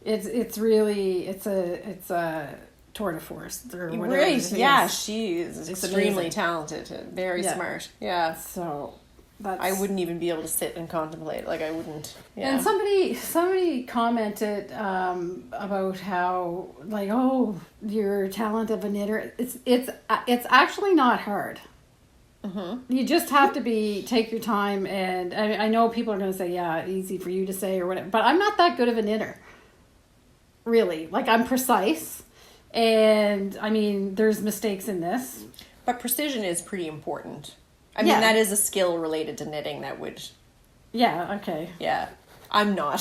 It's really a tour de force or whatever. Right. Yeah, she's extremely talented, very smart. Yeah. So I wouldn't even be able to sit and contemplate. Like, I wouldn't. Yeah. And somebody commented about how, like, oh, your talent of a knitter. It's actually not hard. You just have to take your time, and I know people are going to say, yeah, easy for you to say or whatever, but I'm not that good of a knitter, really. Like, I'm precise, and I mean, there's mistakes in this. But precision is pretty important. I mean, that is a skill related to knitting that would... Yeah, okay. Yeah. I'm not.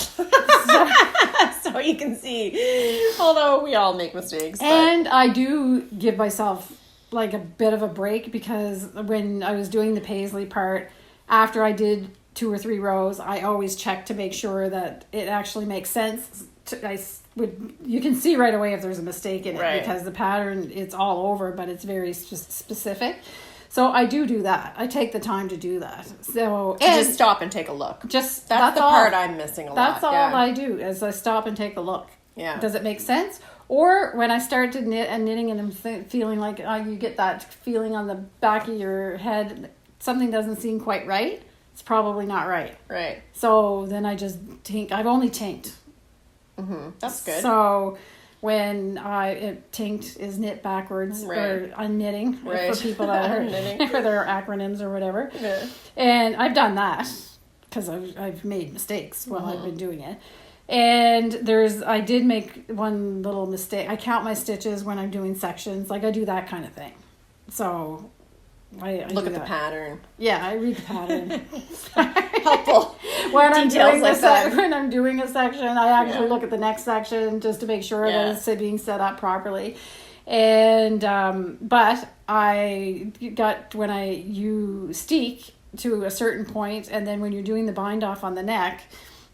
So you can see, although we all make mistakes. And I do give myself like a bit of a break, because when I was doing the Paisley part, after I did 2 or 3 rows, I always check to make sure that it actually makes sense. You can see right away if there's a mistake in it, because the pattern, it's all over, but it's very specific. So I do that. I take the time to do that. So just stop and take a look. That's the part I'm missing a lot. That's all I do, is I stop and take a look. Yeah. Does it make sense? Or when I start to knitting and I'm feeling like you get that feeling on the back of your head, something doesn't seem quite right, it's probably not right. Right. So then I just tink. I've only tinked. That's good. So when tinked is knit backwards Right. or unknitting Right. for people that are Unknitting. for their acronyms or whatever. Yeah. And I've done that because I've made mistakes while I've been doing it. And I did make one little mistake. I count my stitches when I'm doing sections. Like I do that kind of thing. So I Look do at the that. pattern. Yeah, I read the pattern. Helpful. when I'm Details doing like that. when I'm doing a section, I actually Yeah. look at the next section just to make sure Yeah. that it's being set up properly. And but I got you steek to a certain point, and then when you're doing the bind off on the neck,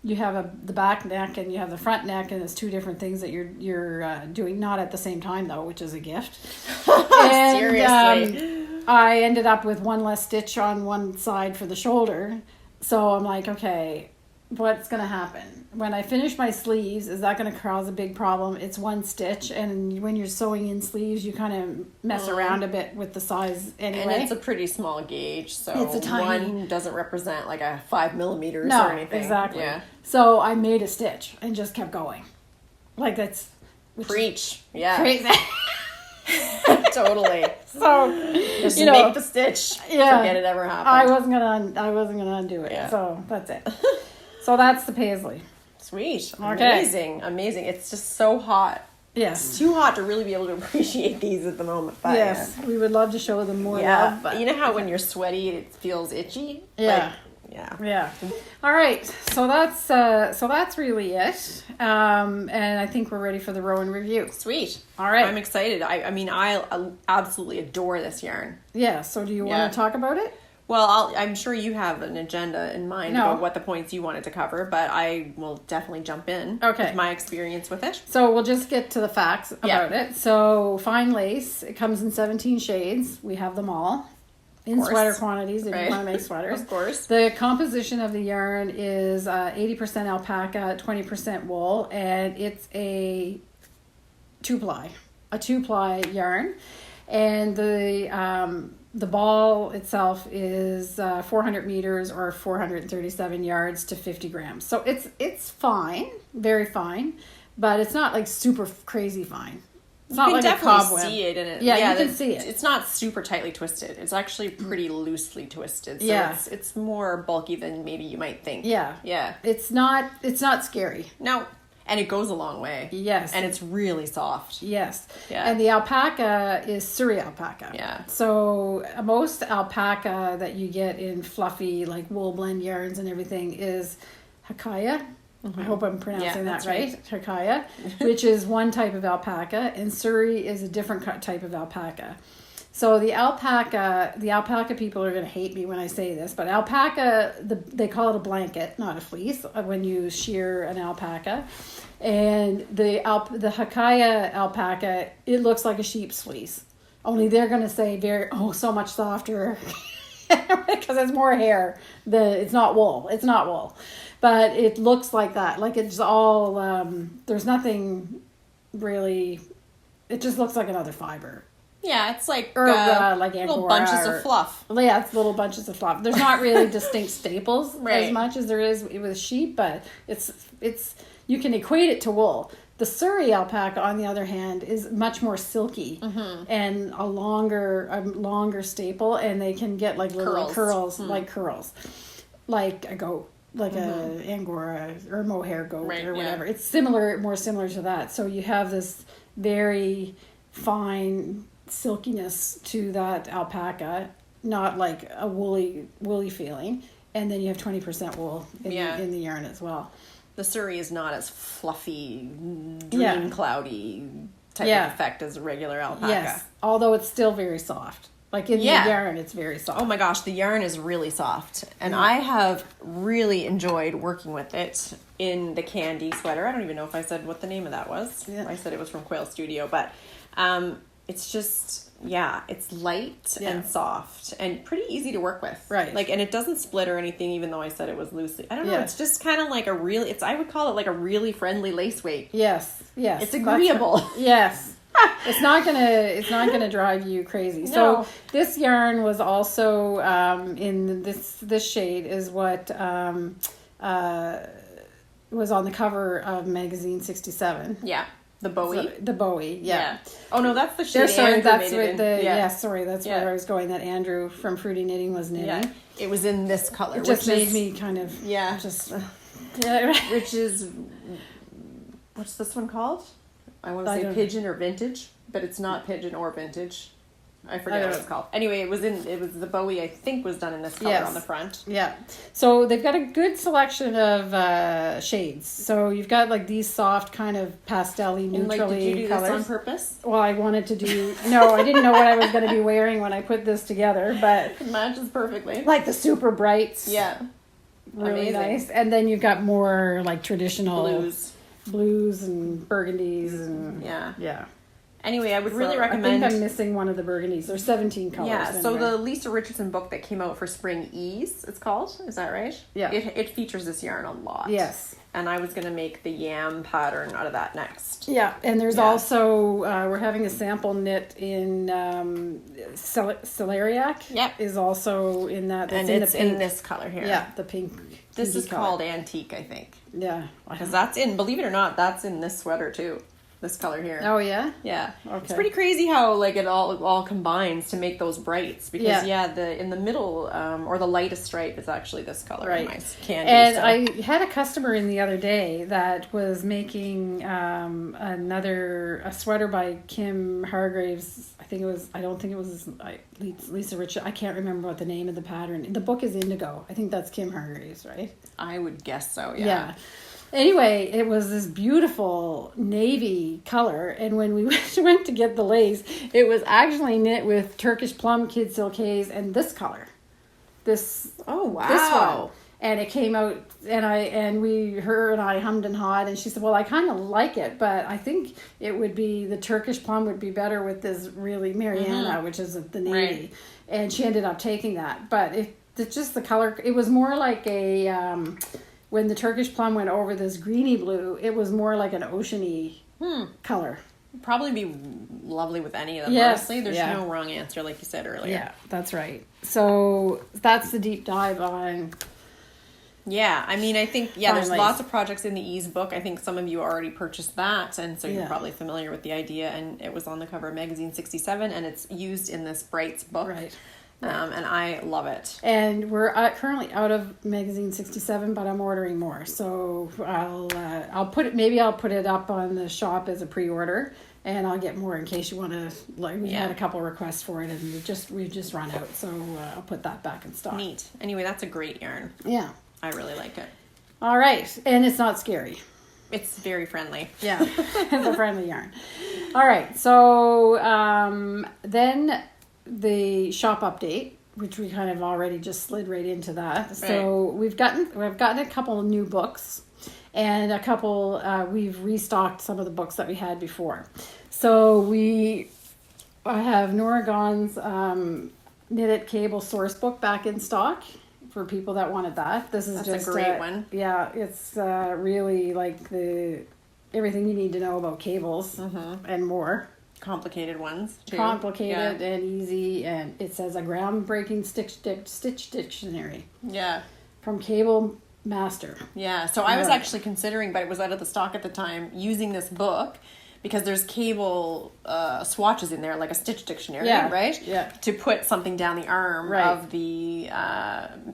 you have the back neck and you have the front neck, and it's two different things that you're doing, not at the same time though, which is a gift. And, Seriously. I ended up with one less stitch on one side for the shoulder. So I'm like, okay, what's going to happen? When I finish my sleeves, is that going to cause a big problem? It's one stitch, and when you're sewing in sleeves, you kind of mess around a bit with the size anyway. And it's a pretty small gauge, so It's a tiny- one doesn't represent like a 5 millimeters No, or anything. exactly. Yeah. So I made a stitch and just kept going. Like that's... which is Preach. Yeah. crazy. Totally. So, Just you know, make the stitch. yeah. Forget it ever happened. I wasn't gonna undo it. Yeah. So that's it. So that's the Paisley. Sweet. Okay. Amazing. It's just so hot. Yes. It's too hot to really be able to appreciate these at the moment. But Yes, we would love to show them more Yeah. love, but You know how when you're sweaty it feels itchy? Yeah. Like, yeah. yeah. All right, so that's really it, and I think we're ready for the Rowan review. Sweet. All right. I'm excited. I mean, I absolutely adore this yarn. Yeah. So do you Yeah. want to talk about it? Well, I'm sure you have an agenda in mind No. about what the points you wanted to cover, but I will definitely jump in Okay. with my experience with it. So we'll just get to the facts about Yeah. it. So fine lace, it comes in 17 shades. We have them all in course. sweater quantities if Right. you want to make sweaters. Of course. The composition of the yarn is 80% alpaca, 20% wool, and it's a two-ply yarn. And the ball itself is 400 meters or 437 yards to 50 grams. So it's fine, very fine, but it's not like super crazy fine. It's not You can like a definitely cobweb. see it in it. Yeah, you can see it. It's not super tightly twisted. It's actually pretty loosely twisted. So Yeah. it's more bulky than maybe you might think. Yeah. Yeah. It's not scary. No. And it goes a long way. Yes. And it's really soft. Yes. Yeah. And the alpaca is Surrey alpaca. Yeah. So most alpaca that you get in fluffy like wool blend yarns and everything is Hakaya. I hope I'm pronouncing that that's right. Hakaya, which is one type of alpaca, and Surrey is a different type of alpaca. So the alpaca people are going to hate me when I say this, but alpaca, they call it a blanket, not a fleece, when you shear an alpaca. And the Hakaya alpaca, it looks like a sheep's fleece. Only they're going to say so much softer because it's more hair. It's not wool. It's not wool. But it looks like that. Like it's all, there's nothing really, it just looks like another fiber. Yeah, it's like, Or like little Angora bunches or- of fluff. Yeah, it's little bunches of fluff. There's not really distinct staples Right. as much as there is with sheep, but it's you can equate it to wool. The Surrey alpaca, on the other hand, is much more silky and a longer staple, and they can get like little curls like curls, like a goat, like a Angora or mohair goat Right, or yeah. whatever. It's more similar to that. So you have this very fine silkiness to that alpaca, not like a woolly feeling, and then you have 20% wool in the yarn as well. The Surrey is not as fluffy, Yeah. dream cloudy type Yeah. of effect as a regular alpaca. Yes, although it's still very soft. Like in Yeah. the yarn, it's very soft. Oh my gosh, the yarn is really soft. And I have really enjoyed working with it in the candy sweater. I don't even know if I said what the name of that was. Yeah. I said it was from Quail Studio, but it's just, it's light and soft and pretty easy to work with. Right. Like, and it doesn't split or anything, even though I said it was loosely. I don't know. Yeah. It's just kind of like I would call it like a really friendly lace weight. Yes. It's That's agreeable. right. Yes. It's not gonna drive you crazy. So No. this yarn was also in this shade is what was on the cover of magazine 67. Yeah. The Bowie? The Bowie, yeah. Oh, no, that's the shade sorry, Andrew that's made what it in. that's where I was going, that Andrew from Fruity Knitting was knitting. Yeah. It was in this color. It just made me kind of... Yeah. Just... Which is... What's this one called? I want to say pigeon or vintage, but it's not pigeon or vintage. I forget what it's called. Anyway, it was the Bowie, I think, was done in this color on the front. Yeah. So they've got a good selection of shades. So you've got like these soft kind of pastel-y, neutrally colors. Did you do this on purpose? Well, I wanted to do... No, I didn't know what I was going to be wearing when I put this together, but... It matches perfectly. Like the super brights. Yeah. Really nice. And then you've got more like traditional... Blues and burgundies and... Yeah. Anyway, I would really recommend... I think I'm missing one of the burgundies. There's 17 colors. Yeah, so the Lisa Richardson book that came out for Spring Ease, it's called. Is that right? Yeah. It features this yarn a lot. Yes. And I was going to make the yam pattern out of that next. Yeah, and there's also... we're having a sample knit in Celeriac. Yep. Is also in that. And it's in this color here. Yeah, the pink. This is called Antique, I think. Yeah. Because that's in, believe it or not, that's in this sweater too. This color here. Oh yeah? Yeah. Okay. It's pretty crazy how like it all combines to make those brights. Because in the middle, or the lightest stripe is actually this color. Right. Nice candy. And I had a customer in the other day that was making a sweater by Kim Hargraves. I don't think it was Lisa Richard. I can't remember what the name of the pattern. The book is Indigo. I think that's Kim Hargraves, right? I would guess so, Yeah. Anyway, it was this beautiful navy color, and when we went to get the lace, it was actually knit with Turkish plum kid silkays and this color. This one. And it came out, and her and I hummed and hawed, and she said, well, I kind of like it, but I think it would be, the Turkish plum would be better with this really Mariana, which is the navy. Right. And she ended up taking that. But it's just the color, it was more like a... when the Turkish plum went over this greeny blue, it was more like an oceany color. Probably be lovely with any of them, honestly. There's no wrong answer, like you said earlier. Yeah, that's right. So that's the deep dive on... Yeah, I mean, I think, there's lots of projects in the Ease book. I think some of you already purchased that, and so you're probably familiar with the idea, and it was on the cover of Magazine 67, and it's used in this Brights book. Right. And I love it. And we're currently out of Magazine 67, but I'm ordering more. So I'll put it up on the shop as a pre-order, and I'll get more in case you want to. We had a couple requests for it, and we've just run out. So I'll put that back in stock. Neat. Anyway, that's a great yarn. Yeah, I really like it. All right, and it's not scary. It's very friendly. Yeah, it's a friendly yarn. All right, so then. The shop update, which we kind of already just slid right into that. Right. So we've gotten a couple of new books, and a couple we've restocked some of the books that we had before. So I have Nora Gaughan's Knitted Cable source book back in stock for people that wanted that. That's just a great one. Yeah, it's really like everything you need to know about cables and more. Complicated ones too. Complicated and easy, and it says a groundbreaking stitch dictionary. Yeah. From Cable Master. Yeah. So I was actually considering, but it was out of the stock at the time, using this book because there's cable swatches in there, like a stitch dictionary, right? Yeah. To put something down the arm of the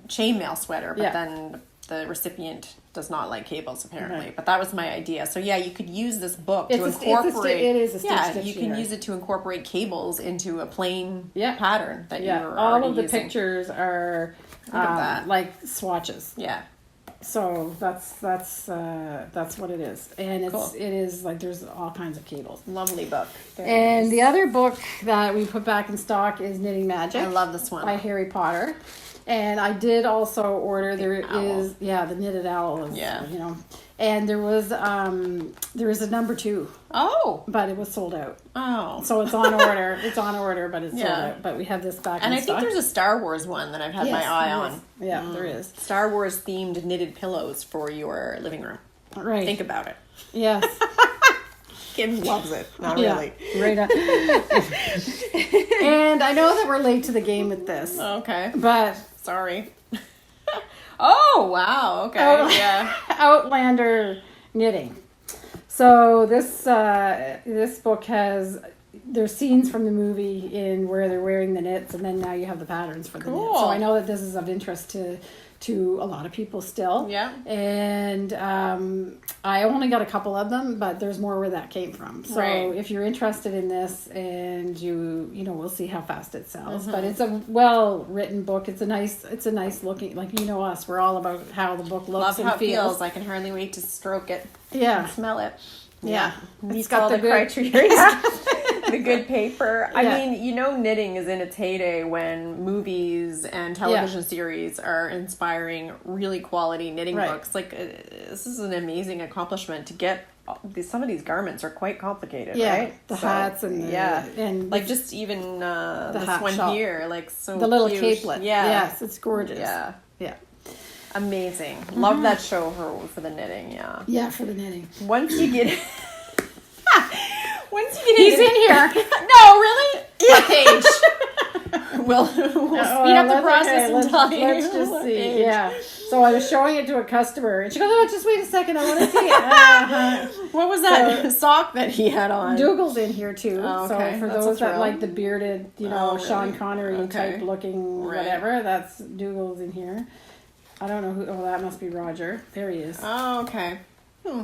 chainmail sweater, but then the recipient does not like cables apparently, but that was my idea. So you could use this book to incorporate. It is a stitch dictionary. You can use it to incorporate cables into a plain pattern that you're all already of the using. Pictures are like swatches. Yeah. So that's what it is, and it is like there's all kinds of cables. Lovely book. And the other book that we put back in stock is Knitting Magic. I love this one by Harry Potter. And I did also order. The Knitted Owl is, and there was a number 2. Oh, but it was sold out. Oh, so it's on order. It's on order, but it's sold out. But we have this back. And in I stock. think there's a Star Wars one that I've had my eye on. Yeah, there is Star Wars themed knitted pillows for your living room. Right. Think about it. Yes. Kim loves it. Not really. Right on. And I know that we're late to the game with this. Okay. But sorry. Oh, wow. Okay. Outlander knitting. So this book there's scenes from the movie in where they're wearing the knits, and then now you have the patterns for the knits. So I know that this is of interest to a lot of people still. Yeah. And I only got a couple of them, but there's more where that came from. So if you're interested in this, and we'll see how fast it sells. But it's a well written book. It's a nice looking, like us, we're all about how the book looks and feels. I can hardly wait to stroke it. Yeah. And smell it. Yeah. It's got all the criteria. The good paper. I mean, knitting is in its heyday when movies and television series are inspiring really quality knitting books. Like, this is an amazing accomplishment to get. Some of these garments are quite complicated, right? The hats and and like just even this one shawl. Here, like so the little cute. capelet. Yeah, yes, it's gorgeous. Yeah. Amazing. Mm-hmm. Love that show for the knitting. Yeah, for the knitting. Once you get He's in here. No, really? What page? We'll speed up the process and tell you. Let's just see. Page. Yeah. So I was showing it to a customer, and she goes, "Oh, just wait a second. I want to see it." What was that sock that he had on? Dougal's in here too. Oh, okay. So for That's those that like the bearded, Sean Connery type looking whatever, that's Dougal's in here. I don't know who. Oh, that must be Roger. There he is. Oh, okay.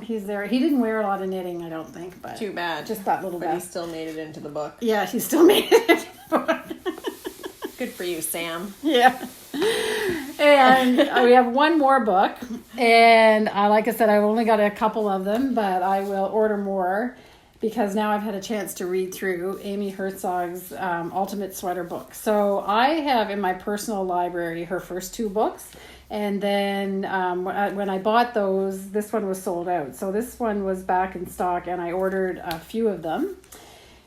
He's there. He didn't wear a lot of knitting, I don't think, but too bad. Just that little bit. But he still made it into the book. Yeah, he still made it into the book. Good for you, Sam. Yeah. And we have one more book, and like I said, I've only got a couple of them, but I will order more because now I've had a chance to read through Amy Herzog's Ultimate Sweater book. So I have in my personal library her first two books. And then when I bought those, this one was sold out. So this one was back in stock, and I ordered a few of them.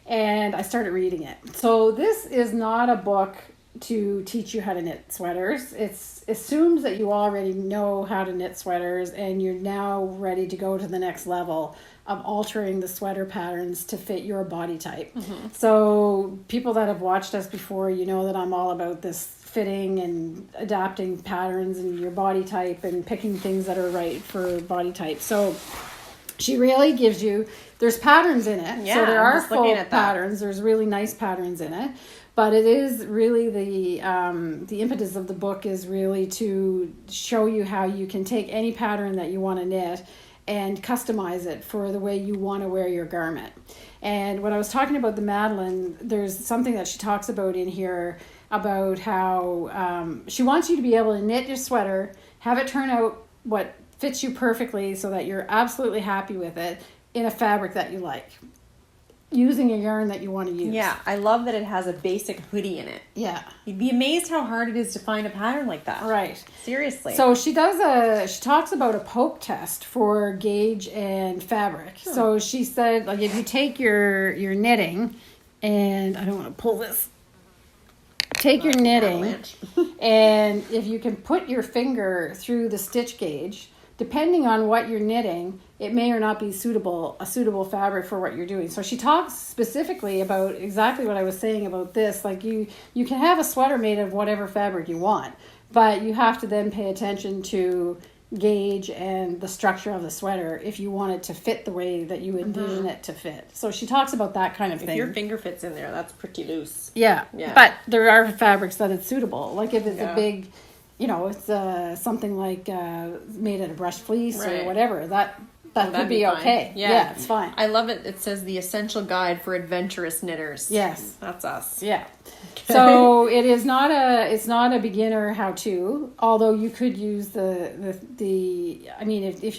And I started reading it. So this is not a book to teach you how to knit sweaters. It assumes that you already know how to knit sweaters, and you're now ready to go to the next level of altering the sweater patterns to fit your body type. Mm-hmm. So people that have watched us before, that I'm all about this fitting and adapting patterns and your body type and picking things that are right for body type. So she really gives you, there's patterns in it. Yeah, so there are full patterns. Patterns. There's really nice patterns in it. But it is really the impetus of the book is really to show you how you can take any pattern that you want to knit and customize it for the way you want to wear your garment. And when I was talking about the Madeleine, there's something that she talks about in here about how she wants you to be able to knit your sweater, have it turn out what fits you perfectly so that you're absolutely happy with it in a fabric that you like, using a yarn that you want to use. Yeah, I love that it has a basic hoodie in it. Yeah. You'd be amazed how hard it is to find a pattern like that. Right. Seriously. So she talks about a poke test for gauge and fabric. So she said, like, if you take your knitting, and I don't want to pull this, take your knitting, and if you can put your finger through the stitch gauge, depending on what you're knitting, it may or not be a suitable fabric for what you're doing. So she talks specifically about exactly what I was saying about this. Like you can have a sweater made of whatever fabric you want, but you have to then pay attention to gauge and the structure of the sweater if you want it to fit the way that you envision it to fit. So she talks about that kind of thing. If your finger fits in there, that's pretty loose. Yeah. But there are fabrics that it's suitable. Like if it's a big, it's something like made out of brushed fleece or whatever, that could be okay. Yeah, it's fine. I love it. It says the essential guide for adventurous knitters. Yes. That's us. Yeah. Okay. So it's not a beginner how-to, although you could use if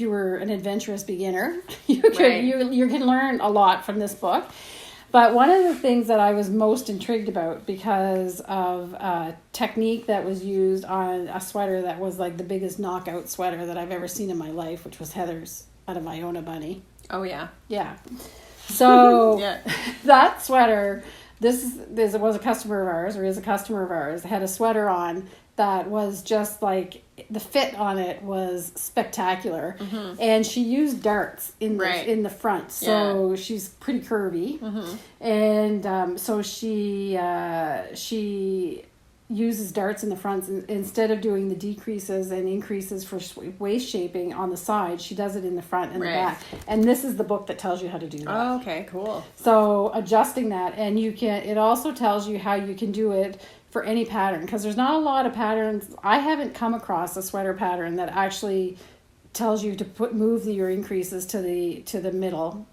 you were an adventurous beginner, you can learn a lot from this book. But one of the things that I was most intrigued about because of a technique that was used on a sweater that was like the biggest knockout sweater that I've ever seen in my life, which was Heather's out of Iona Bunny. Oh, yeah. Yeah. So that sweater, this was a customer of ours, or is a customer of ours, had a sweater on that was just like, the fit on it was spectacular. Mm-hmm. And she used darts in the front. So she's pretty curvy. Mm-hmm. And so she uses darts in the front. Instead of doing the decreases and increases for waist shaping on the side, she does it in the front and the back. And this is the book that tells you how to do that. Oh, okay, cool. So adjusting that, and it also tells you how you can do it for any pattern, because there's not a lot of patterns. I haven't come across a sweater pattern that actually tells you to move your increases to the middle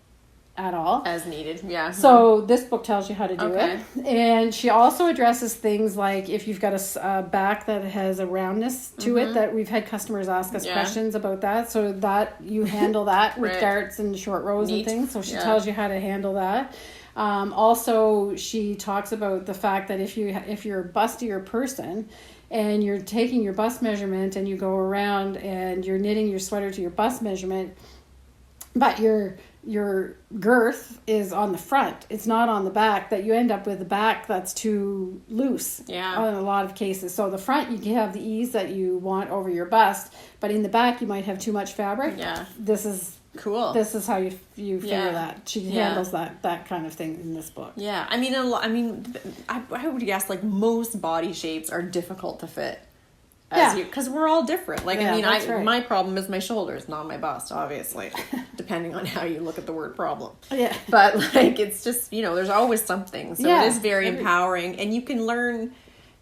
at all. As needed, yeah. So this book tells you how to do it. And she also addresses things like if you've got a back that has a roundness to it, that we've had customers ask us questions about that. So that you handle that with darts and short rows and things. So she tells you how to handle that. Also, she talks about the fact that if you're a bustier person and you're taking your bust measurement and you go around and you're knitting your sweater to your bust measurement, but your girth is on the front, it's not on the back, that you end up with a back that's too loose in a lot of cases. So the front, you can have the ease that you want over your bust, but in the back you might have too much fabric. This is cool. This is how you figure that. She handles that kind of thing in this book. I would guess like most body shapes are difficult to fit. Because we're all different. Like, my problem is my shoulders, not my bust, obviously, depending on how you look at the word problem. But like, it's just, there's always something. So it is very empowering, and you can learn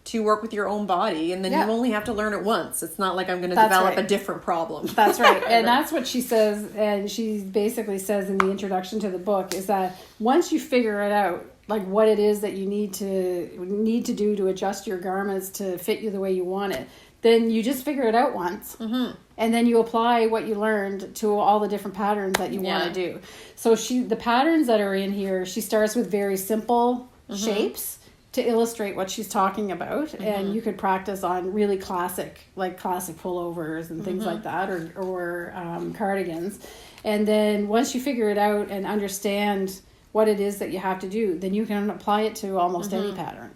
to work with your own body, and then you only have to learn it once. It's not like I'm going to develop a different problem. That's right. And that's what she says, and she basically says in the introduction to the book, is that once you figure it out, like what it is that you need to do to adjust your garments to fit you the way you want it, then you just figure it out once. And then you apply what you learned to all the different patterns that you want to do. So the patterns that are in here, she starts with very simple shapes to illustrate what she's talking about. And you could practice on really classic pullovers and things like that, or cardigans. And then once you figure it out and understand what it is that you have to do, then you can apply it to almost any pattern.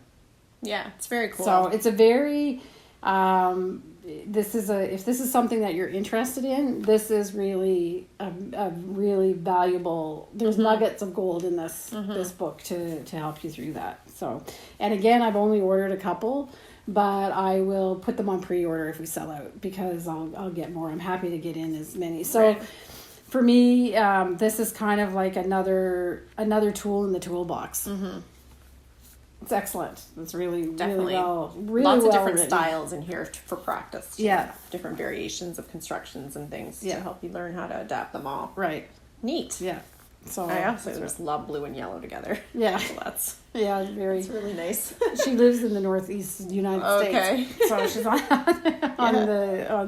It's very cool. So it's a very... if this is something that you're interested in, this is really a really valuable, there's nuggets of gold in this book to help you through that. So, and again, I've only ordered a couple, but I will put them on pre-order if we sell out, because I'll get more. I'm happy to get in as many. So for me, this is kind of like another tool in the toolbox. It's excellent. It's really lots of different written. Styles in here for practice. Different variations of constructions and things to help you learn how to adapt them all. Neat. So I also just love blue and yellow together. So that's it's really nice. She lives in the Northeast United States, so she's on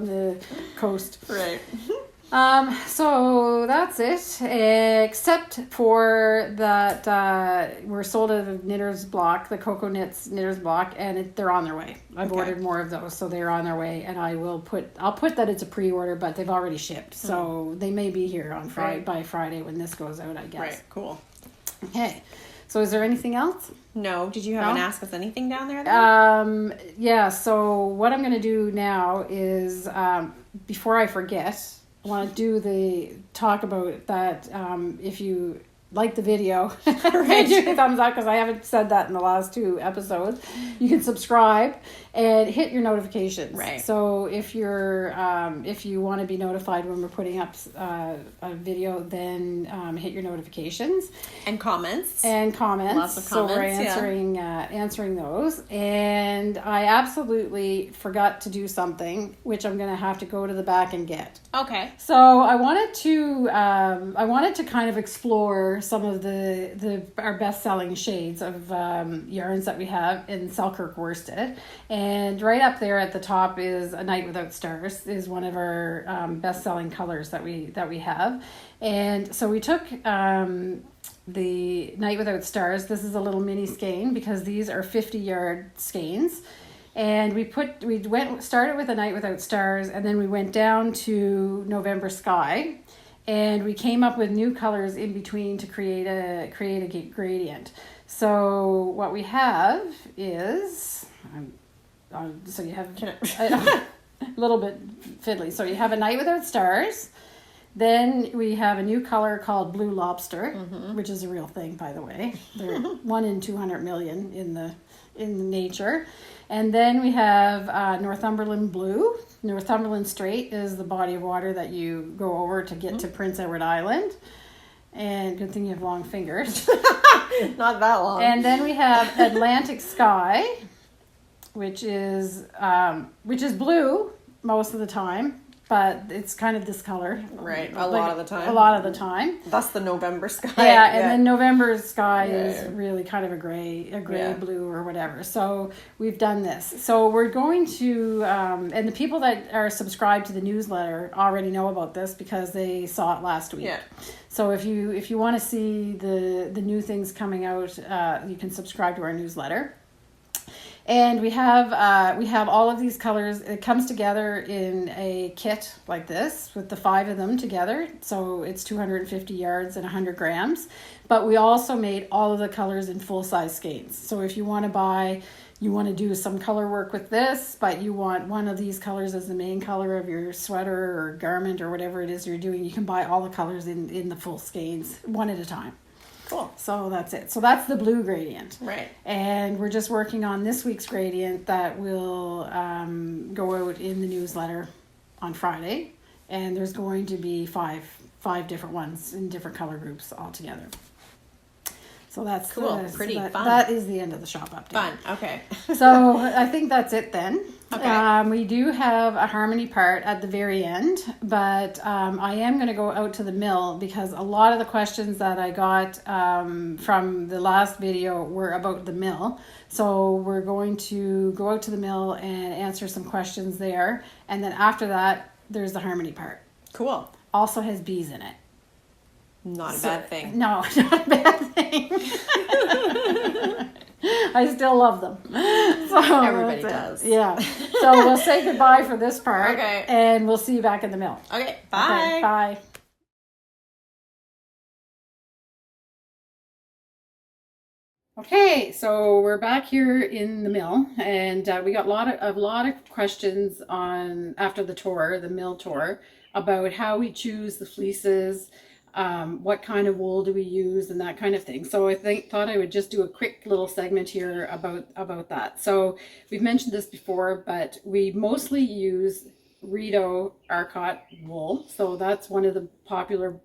the coast. So that's it, except for that we're sold out of Knitter's Block, the Cocoa Knits Knitter's Block, and they're on their way. I've ordered more of those, so they're on their way, and I'll put that it's a pre-order, but they've already shipped, so they may be here on by Friday when this goes out, I guess. Cool. Okay, so is there anything else? No. Did you have an Ask Us Anything down there? So what I'm going to do now is, before I forget, I want to talk about that. If you like the video, give a thumbs up, because I haven't said that in the last 2 episodes. You can subscribe and hit your notifications. So if you want to be notified when we're putting up a video, then hit your notifications and comments. Lots of comments. So we're answering those. And I absolutely forgot to do something, which I'm going to have to go to the back and get. Okay. So I wanted to kind of explore some of our best-selling shades of yarns that we have in Selkirk worsted, and right up there at the top is A Night Without Stars, is one of our best-selling colors that we have. And so we took the Night Without Stars. This is a little mini skein, because these are 50-yard skeins. And started with A Night Without Stars, and then we went down to November Sky, and we came up with new colors in between to create a gradient. So what we have is, so you have a little bit fiddly. So you have A Night Without Stars, Then we have a new color called Blue Lobster, which is a real thing, by the way. They're 1 in 200 million in nature. And then we have Northumberland Blue. Northumberland Strait is the body of water that you go over to get to Prince Edward Island. And good thing you have long fingers. Not that long. And then we have Atlantic Sky, which is blue most of the time, but it's kind of this color. Right, a lot of the time. A lot of the time. That's the November sky. Yeah, and then November sky is really kind of a gray blue or whatever. So we've done this. So we're going to, and the people that are subscribed to the newsletter already know about this because they saw it last week. Yeah. So if you want to see the new things coming out, you can subscribe to our newsletter. And we have all of these colors. It comes together in a kit like this with the 5 of them together. So it's 250 yards and 100 grams. But we also made all of the colors in full-size skeins. So if you want to do some color work with this, but you want one of these colors as the main color of your sweater or garment or whatever it is you're doing, you can buy all the colors in the full skeins, one at a time. Cool. So that's it. So that's the blue gradient. Right. And we're just working on this week's gradient that will go out in the newsletter on Friday. And there's going to be five different ones in different color groups altogether. So that's cool. Pretty fun. That is the end of the shop update. Fun. Okay. So I think that's it then. Okay. We do have a harmony part at the very end, but I am going to go out to the mill because a lot of the questions that I got from the last video were about the mill. So we're going to go out to the mill and answer some questions there. And then after that, there's the harmony part. Cool. Also has bees in it. Not a bad thing. No, not a bad thing. I still love them. So everybody does. Yeah. So we'll say goodbye for this part. Okay. And we'll see you back in the mill. Okay. Bye. Okay, bye. Okay, so we're back here in the mill, and we got a lot of questions on after the tour, the mill tour, about how we choose the fleeces. What kind of wool do we use and that kind of thing. So I thought I would just do a quick little segment here about that. So we've mentioned this before, but we mostly use Rideau Arcot wool. So that's one of the popular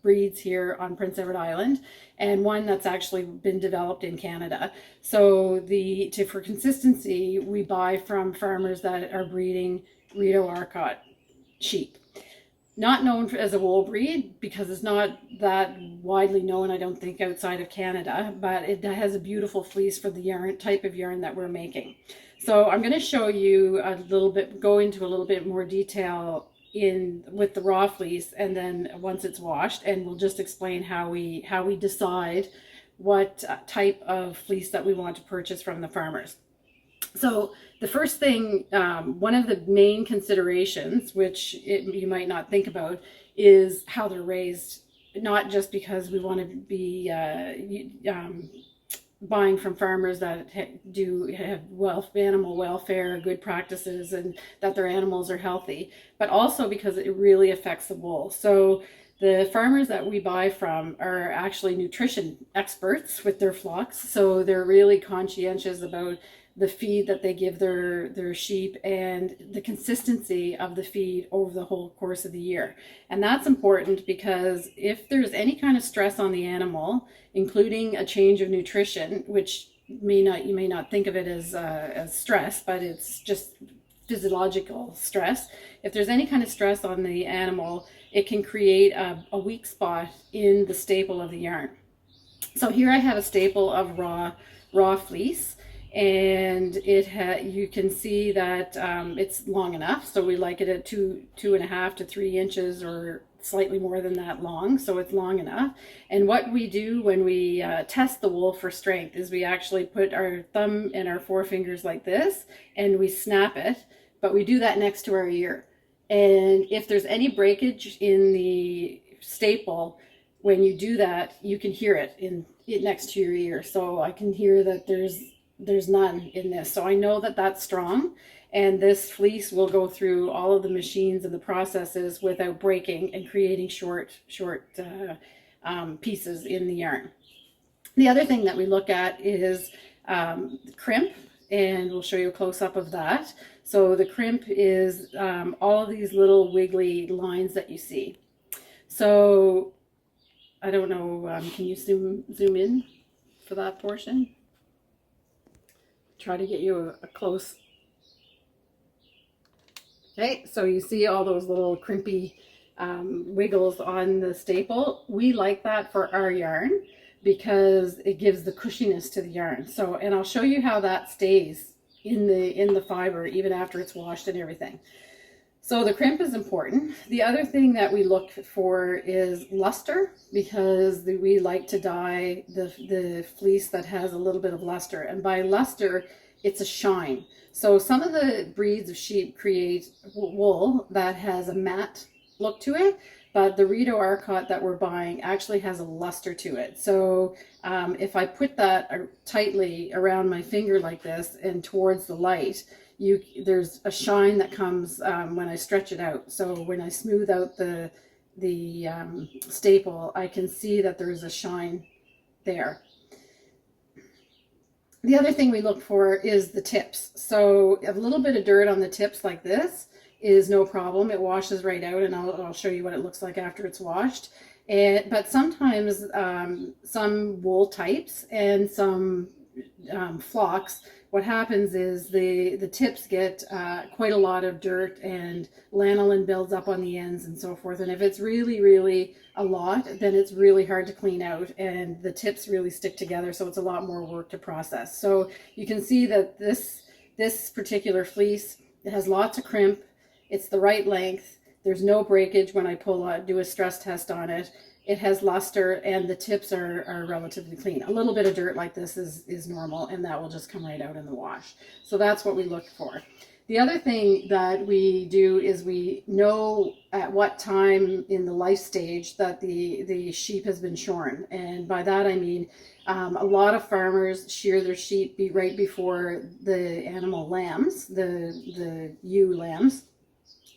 breeds here on Prince Edward Island, and one that's actually been developed in Canada. So for consistency, we buy from farmers that are breeding Rideau Arcot sheep. Not known as a wool breed because it's not that widely known, I don't think, outside of Canada, but it has a beautiful fleece for the type of yarn that we're making. So I'm going to show you go into a little bit more detail with the raw fleece, and then once it's washed, and we'll just explain how we decide what type of fleece that we want to purchase from the farmers. So the first thing, one of the main considerations, which you might not think about, is how they're raised. Not just because we want to be buying from farmers that have animal welfare, good practices, and that their animals are healthy, but also because it really affects the wool. So the farmers that we buy from are actually nutrition experts with their flocks, so they're really conscientious about the feed that they give their sheep and the consistency of the feed over the whole course of the year. And that's important because if there's any kind of stress on the animal, including a change of nutrition, which you may not think of it as stress, but it's just physiological stress. If there's any kind of stress on the animal, it can create a weak spot in the staple of the yarn. So here I have a staple of raw fleece. And you can see that it's long enough, so we like it at 2.5 to 3 inches or slightly more than that long, so it's long enough. And what we do when we test the wool for strength is we actually put our thumb and our forefingers like this and we snap it, but we do that next to our ear. And if there's any breakage in the staple, when you do that, you can hear it next to your ear. So I can hear that there's none in this. So I know that that's strong. And this fleece will go through all of the machines and the processes without breaking and creating short pieces in the yarn. The other thing that we look at is crimp, and we'll show you a close-up of that. So the crimp is all of these little wiggly lines that you see. So I don't know, can you zoom in for that portion? Try to get you a close. Okay, so you see all those little crimpy wiggles on the staple. We like that for our yarn because it gives the cushiness to the yarn. So, and I'll show you how that stays in the fiber even after it's washed and everything. So the crimp is important. The other thing that we look for is luster, because we like to dye the fleece that has a little bit of luster. And by luster, it's a shine. So some of the breeds of sheep create wool that has a matte look to it, but the Rito Arcot that we're buying actually has a luster to it. So if I put that tightly around my finger like this and towards the light, there's a shine that comes when I stretch it out. So when I smooth out the staple, I can see that there's a shine there. The other thing we look for is the tips. So a little bit of dirt on the tips like this is no problem. It washes right out, and I'll show you what it looks like after it's washed. But sometimes some wool types and some flocks, what happens is the tips get quite a lot of dirt, and lanolin builds up on the ends and so forth. And if it's really, really a lot, then it's really hard to clean out, and the tips really stick together, so it's a lot more work to process. So you can see that this particular fleece, it has lots of crimp. It's the right length. There's no breakage when I do a stress test on it. It has luster, and the tips are relatively clean. A little bit of dirt like this is normal, and that will just come right out in the wash. So that's what we look for. The other thing that we do is we know at what time in the life stage that the sheep has been shorn. And by that I mean a lot of farmers shear their sheep right before the animal lambs, the ewe lambs.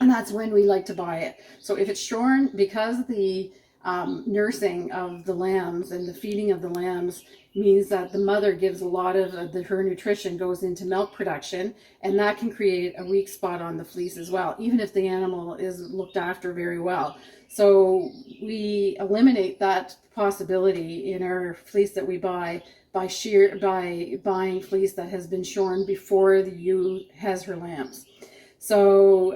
And that's when we like to buy it. So if it's shorn, because the nursing of the lambs and the feeding of the lambs means that the mother gives a lot of her nutrition goes into milk production, and that can create a weak spot on the fleece as well, even if the animal is looked after very well. So we eliminate that possibility in our fleece that we buy by buying fleece that has been shorn before the ewe has her lambs. So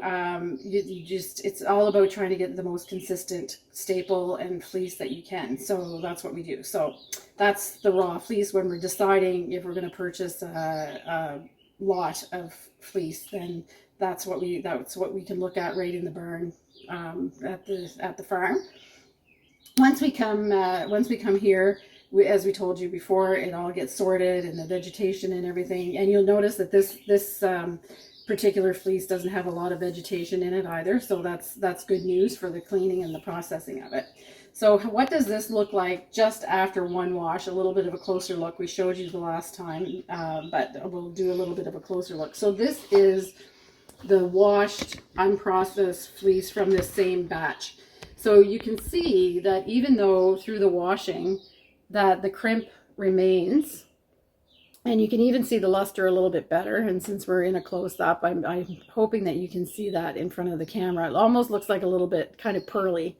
it's all about trying to get the most consistent staple and fleece that you can. So that's what we do. So that's the raw fleece. When we're deciding if we're going to purchase a lot of fleece, then that's what we can look at right in the barn at the farm. Once we come here, as we told you before, it all gets sorted, and the vegetation and everything. And you'll notice that this particular fleece doesn't have a lot of vegetation in it either, so that's good news for the cleaning and the processing of it. So what does this look like just after one wash? A little bit of a closer look. We showed you the last time, but we'll do a little bit of a closer look. So this is the washed, unprocessed fleece from this same batch. So you can see that even though through the washing that the crimp remains, and you can even see the luster a little bit better. And since we're in a close-up, I'm hoping that you can see that in front of the camera. It almost looks like a little bit kind of pearly.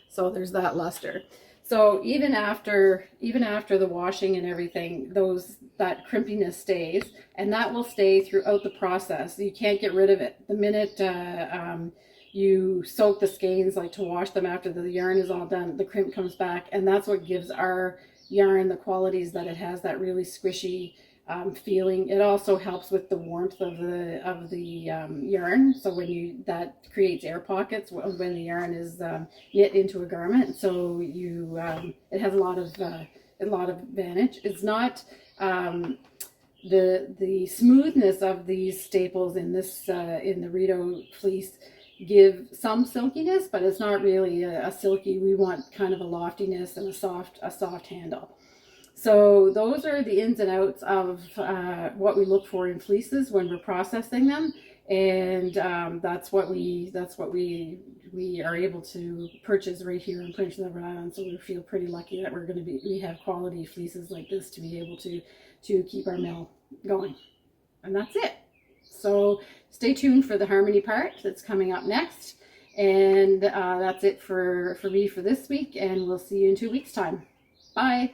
So there's that luster. So even after the washing and everything, that crimpiness stays, and that will stay throughout the process. You can't get rid of it. The minute you soak the skeins, like to wash them after the yarn is all done, the crimp comes back, and that's what gives our yarn the qualities that it has, that really squishy feeling. It also helps with the warmth of the yarn. So that creates air pockets when the yarn is knit into a garment. So it has a lot of advantage. It's not the smoothness of these staples in the Rito fleece give some silkiness, but it's not really a silky. We want kind of a loftiness and a soft handle. So those are the ins and outs of what we look for in fleeces when we're processing them. and that's what we are able to purchase right here in Prince Edward Island. So we feel pretty lucky that we have quality fleeces like this to be able to keep our mill going. And that's it. So stay tuned for the Harmony part that's coming up next. And that's it for me for this week, and we'll see you in 2 weeks' time. Bye.